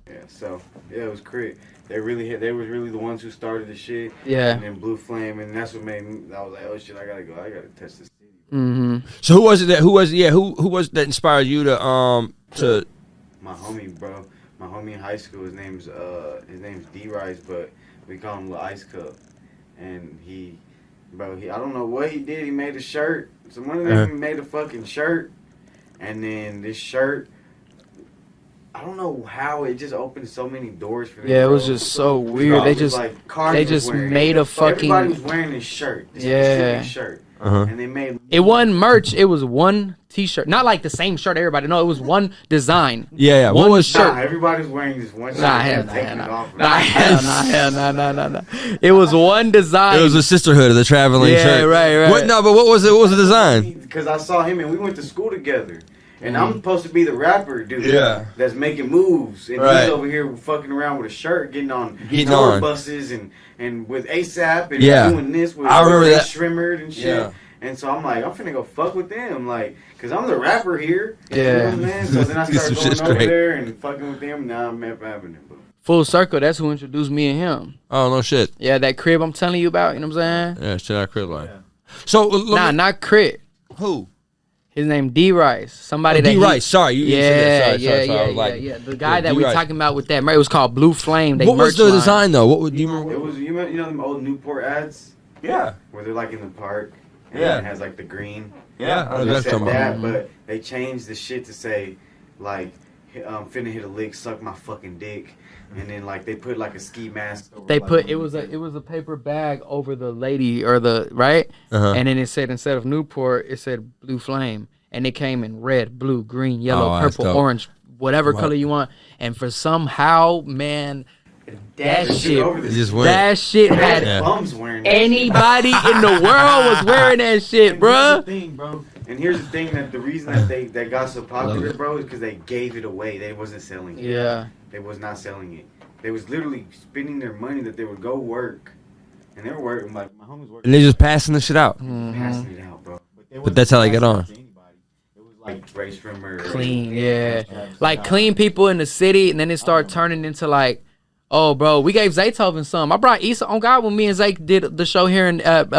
Yeah. So yeah, it was Crit. They was really the ones who started the shit. Yeah. And then Blue Flame, and that's what made me. I was like, oh shit, I gotta go. I gotta test this city. So who was it that inspired you to My homie, bro. My homie in high school. His name's D Rice, but we call him Lil Ice Cup. And he I don't know what he did. He made a shirt. One of them made a fucking shirt. And then this shirt, I don't know how it just opened so many doors for them. Yeah, it was bro. just so weird. They just Cardi they was just wearing made it. a fucking Everybody was wearing this shirt. This Yeah. specific shirt. Uh-huh. And they made it wasn't merch. It was one T-shirt, not like the same shirt everybody. No, it was one design. Yeah. One What was shirt. Nah, everybody's wearing this one shirt. Nah, They're hell, taking nah, it off. nah. It was one design. It was a sisterhood of the traveling Yeah, church. right. What? No, but what was it? What was the design? Because I saw him and we went to school together. And I'm supposed to be the rapper dude that's making moves. And Right. he's over here fucking around with a shirt, getting on buses and with ASAP and doing this with I remember that. Shrimmered and shit. Yeah. And so I'm like, I'm finna go fuck with them. Like, because I'm the rapper here. Yeah. You know what I'm saying? So then I Some started shit's going over great. there and fucking with them. Now I'm at Avenue. Full circle. That's who introduced me and him. Oh no shit. Yeah, that crib I'm telling you about. You know what I'm saying? Yeah, shit I crib like. So Nah, not Crit. who? His name D Rice. Somebody that D Rice. Sorry, you said that. Sorry. I was like, yeah. The guy that D we Rice. talking about with that merch, it was called Blue Flame. They What was merch the line. design though? What would do you remember? It was, you know them old Newport ads? Yeah. Where they're like in the park. And Yeah. it has like the green. Yeah. I know They that's said talking about. that, but they changed the shit to say, like, finna hit a lick, suck my fucking dick. And then like they put like a ski mask over, They like, put it was a paper bag over the lady or the right, Uh-huh. and then it said instead of Newport, it said Blue Flame, and it came in red, blue, green, yellow, Oh, that's purple, dope. orange, whatever Wow. color you want. And for somehow, man, that shit, over the It just went. that shit had Yeah. bums wearing that anybody in the world was wearing that shit, And bruh. Here's the thing, bro. And here's the thing that the reason that they got so popular, bro, is because they gave it away. They wasn't selling it. Yeah, They was not selling it. They was literally spending their money that they would go work, and they were working like my homies working. And they just passing the shit out. Passing it out, bro. But that's how they get on. It was like race trimmer, clean, yeah, like clean people in the city, and then it started turning into like, oh, bro, we gave Zaytoven some. I brought Issa on God when me and Zay did the show here at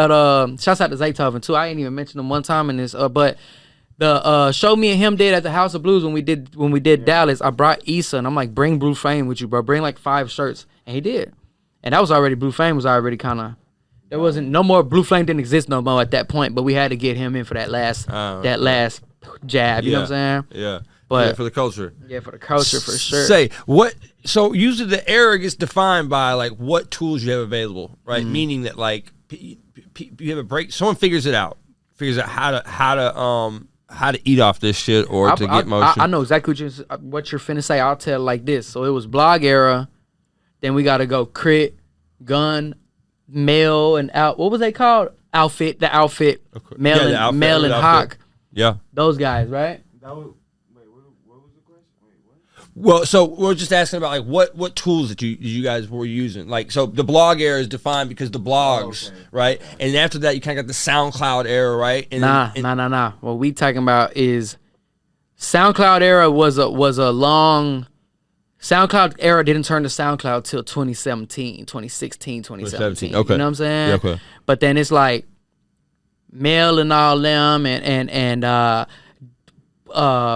shouts out to Zaytoven too. I ain't even mentioned him one time in this, but the show me and him did at the House of Blues when we did Dallas. I brought Issa and I'm like, bring Blue Flame with you, bro. Bring like 5 shirts, and he did. And that was already Blue Flame was already kind of. There wasn't no more Blue Flame didn't exist no more at that point, but we had to get him in for that last jab. You know what I'm saying? Yeah. But- yeah, for the culture. Yeah, for the culture for sure. Say what? So usually the era gets defined by like what tools you have available, right? Mm-hmm. Meaning that like you have a break. Someone figures out how to eat off this shit or to get motion. I know exactly what you're finna say. I'll tell it like this. So it was blog era. Then we got to go crit, gun, mail, and out. What was they called? Outfit. The outfit. Mail Yeah, and the outfit, mail and the hawk. outfit. Yeah. Those guys, right? That was, wait, what was the question? Wait, what? Well, so we're just asking about like what tools that you guys were using. Like, so the blog era is defined because the blogs, right? And after that, you kind of got the SoundCloud era, right? And Nah. What we talking about is SoundCloud era was a long. SoundCloud era didn't turn to SoundCloud till 2017, 2016, 2017. Okay. You know what I'm saying? Yeah, okay. But then it's like Mail and all them and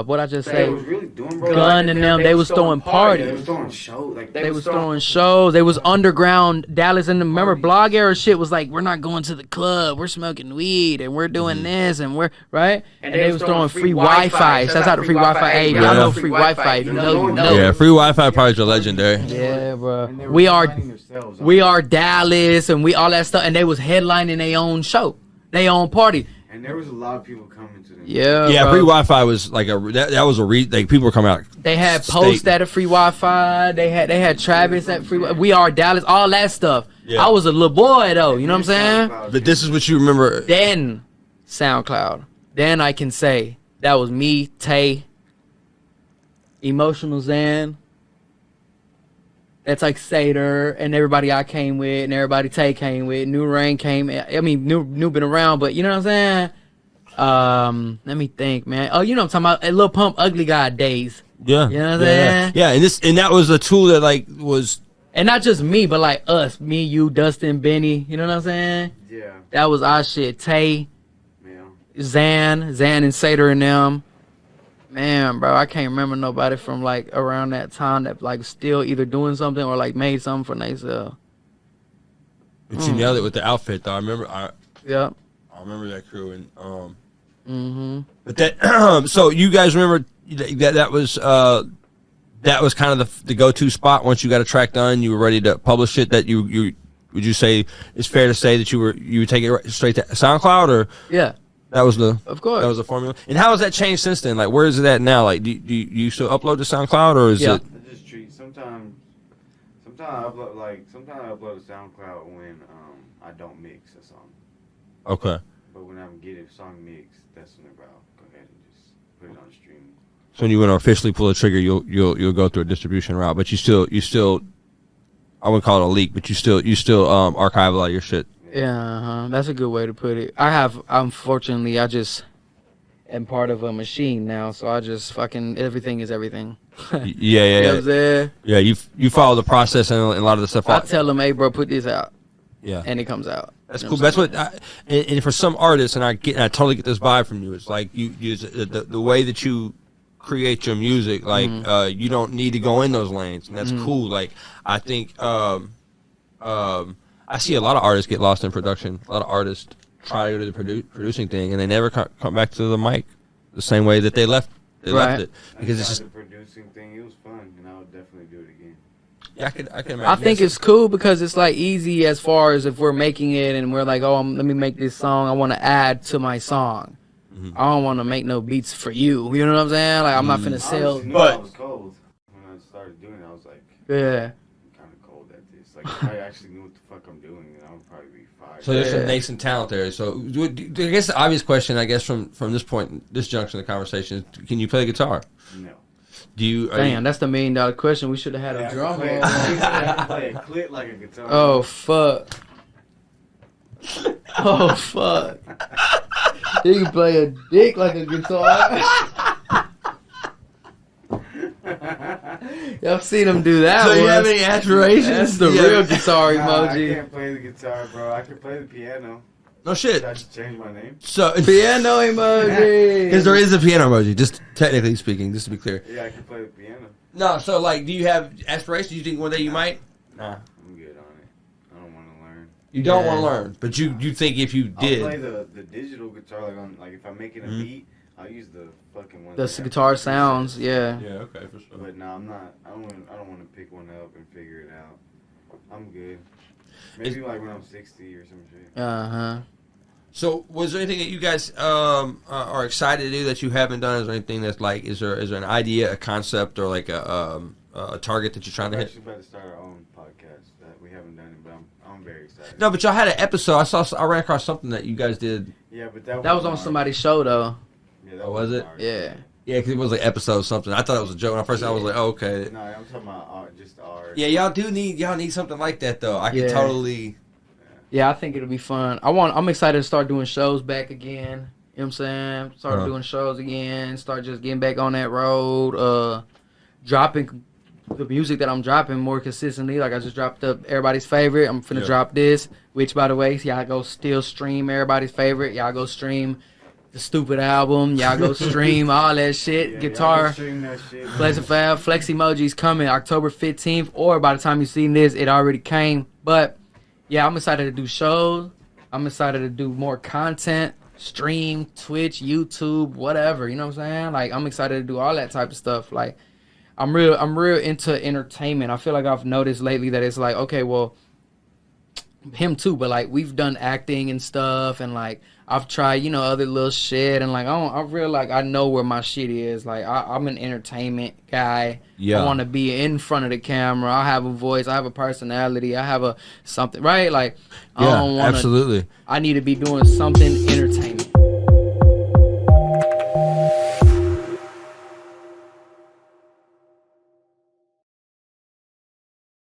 what I just They say, was really doing, bro. Gun and them, they was throwing parties. They was throwing shows. Like they was throwing shows. They was underground Dallas, and remember blog era shit was like, we're not going to the club, we're smoking weed and we're doing this and we're right. And they was throwing free Wi-Fi. Shout out to free Wi-Fi. Hey, Yeah. I know free Wi-Fi. You know. Yeah, free Wi-Fi parties are legendary. Yeah, bro. And they were We are finding themselves on we it. are Dallas and we all that stuff, and they was headlining their own show, their own party. And there was a lot of people coming to them. Yeah, Yeah, bro. free Wi-Fi was like that was like people were coming out. They had State. Post at a free Wi-Fi. They had Travis at free. We are Dallas. All that stuff. Yeah. I was a little boy though. You know what I'm saying? But this is what you remember. Then SoundCloud. Then I can say that was me, Tay, Emotional Zan. That's like Sater and everybody I came with and everybody Tay came with. New Rain came. I mean, new been around, but you know what I'm saying? Let me think, man. Oh, you know what I'm talking about? Lil Pump, Ugly God days. Yeah, You know what I'm yeah, saying? yeah. And that was a tool that like was. And not just me, but like us, me, you, Dustin, Benny. You know what I'm saying? Yeah. That was our shit. Tay, Yeah. Zan and Sater and them. Man, bro, I can't remember nobody from like around that time that like still either doing something or like made something for themselves. But you nailed it with the outfit though. I remember Yep. I remember that crew and But that so you guys remember that was kind of the go-to spot once you got a track done, you were ready to publish it. That you would you say it's fair to say that you would take it straight to SoundCloud, or Yeah. that was the Of course. formula. And how has that changed since then? Like, where is it at now? Like, do you still upload to SoundCloud, or is Yeah. it? I just treat sometimes I upload to SoundCloud when I don't mix a song. Okay. But when I get a song mixed, that's whenever I'll go ahead and just put it on streaming. So when you want to officially pull the trigger, you'll go through a distribution route, but you still I wouldn't call it a leak, but you still archive a lot of your shit. Yeah, that's a good way to put it. Unfortunately, I just am part of a machine now, so I just fucking, everything is everything. Yeah. You know what I'm saying? Yeah, you follow the process and a lot of the stuff. I tell them, hey, bro, put this out. Yeah. And it comes out. That's You cool. know what That's what, and for some artists, and I totally get this vibe from you. It's like you use the way that you create your music. Like you don't need to go in those lanes, and that's cool. Like I think I see a lot of artists get lost in production. A lot of artists try to go to the producing thing, and they never come back to the mic the same way that they left. They left it because it's just the producing thing. It was fun, and I would definitely do it again. yeah. I can imagine. I think it's cool because it's like easy as far as if we're making it and we're like, oh, let me make this song. I want to add to my song. I don't want to make no beats for you. You know what I'm saying? Like I'm not finna sell. I was cold when I started doing it. I was like, Yeah. I'm kind of cold at this. Like if I actually knew what the fuck I'm doing, then I would probably be fired. So there's some nascent talent there. So I guess the obvious question, I guess from this point, this junction of the conversation, is, can you play the guitar? No. Do you? Damn, that's the $1 million question. We should have had a drum roll. I can play a clit like a guitar. Oh fuck. Oh fuck. You can play a dick like a guitar. Y'all seen him do that. So you have once. any aspirations? That's the Yeah. real guitar Nah, I emoji. can't play the guitar, bro. I can play the piano. No shit. Should I just change my name? So Piano emoji. because there is a piano emoji, just technically speaking, just to be clear. Yeah, I can play the piano. No, so like, do you have aspirations? Do you think one day you might? Nah. I'm good on it. I don't want to learn. You don't Yeah. want to learn, but you think if you I'll play did, the digital guitar like if I'm making a beat, I'll use the fucking one. The guitar sounds, yeah. yeah, okay, for sure. But no, I'm not. I don't want to pick one up and figure it out. I'm good. Maybe like when I'm 60 or some shit. Uh-huh. So, was there anything that you guys are excited to do that you haven't done? Is there anything that's like, is there an idea, a concept, or like a target that you're trying to We're hit? actually about to start our own podcast that we haven't done it, but I'm very excited. No, but y'all had an episode. I ran across something that you guys did. Yeah, but That was on ours. somebody's show though. Yeah, that Oh, was it? ours. Yeah. Yeah, because it was like episode something. I thought it was a joke. When I first I was like, oh, okay. No, I'm talking about just ours. Yeah, y'all need something like that though. I can Yeah. totally. Yeah, I think it'll be fun. I'm excited to start doing shows back again. You know what I'm saying? Start doing shows again. Start just getting back on that road. Dropping the music that I'm dropping more consistently. Like I just dropped up Everybody's Favorite. I'm finna drop this. Which, by the way, y'all go still stream Everybody's Favorite. Y'all go stream the Stupid album. Y'all go stream all that shit. Yeah, Guitar. y'all can stream that shit. FlexinFab. FlexEmoji's coming October 15th. Or by the time you see this, it already came. But yeah, I'm excited to do shows. I'm excited to do more content, stream, Twitch, YouTube, whatever. You know what I'm saying? Like I'm excited to do all that type of stuff. Like I'm real into entertainment. I feel like I've noticed lately that it's like, okay, well, him too, but like we've done acting and stuff, and like I've tried, other little shit, and like I real like I know where my shit is. Like I'm an entertainment guy. Yeah. I want to be in front of the camera. I have a voice. I have a personality. I have a something, right? Like I don't want absolutely. I need to be doing something entertaining.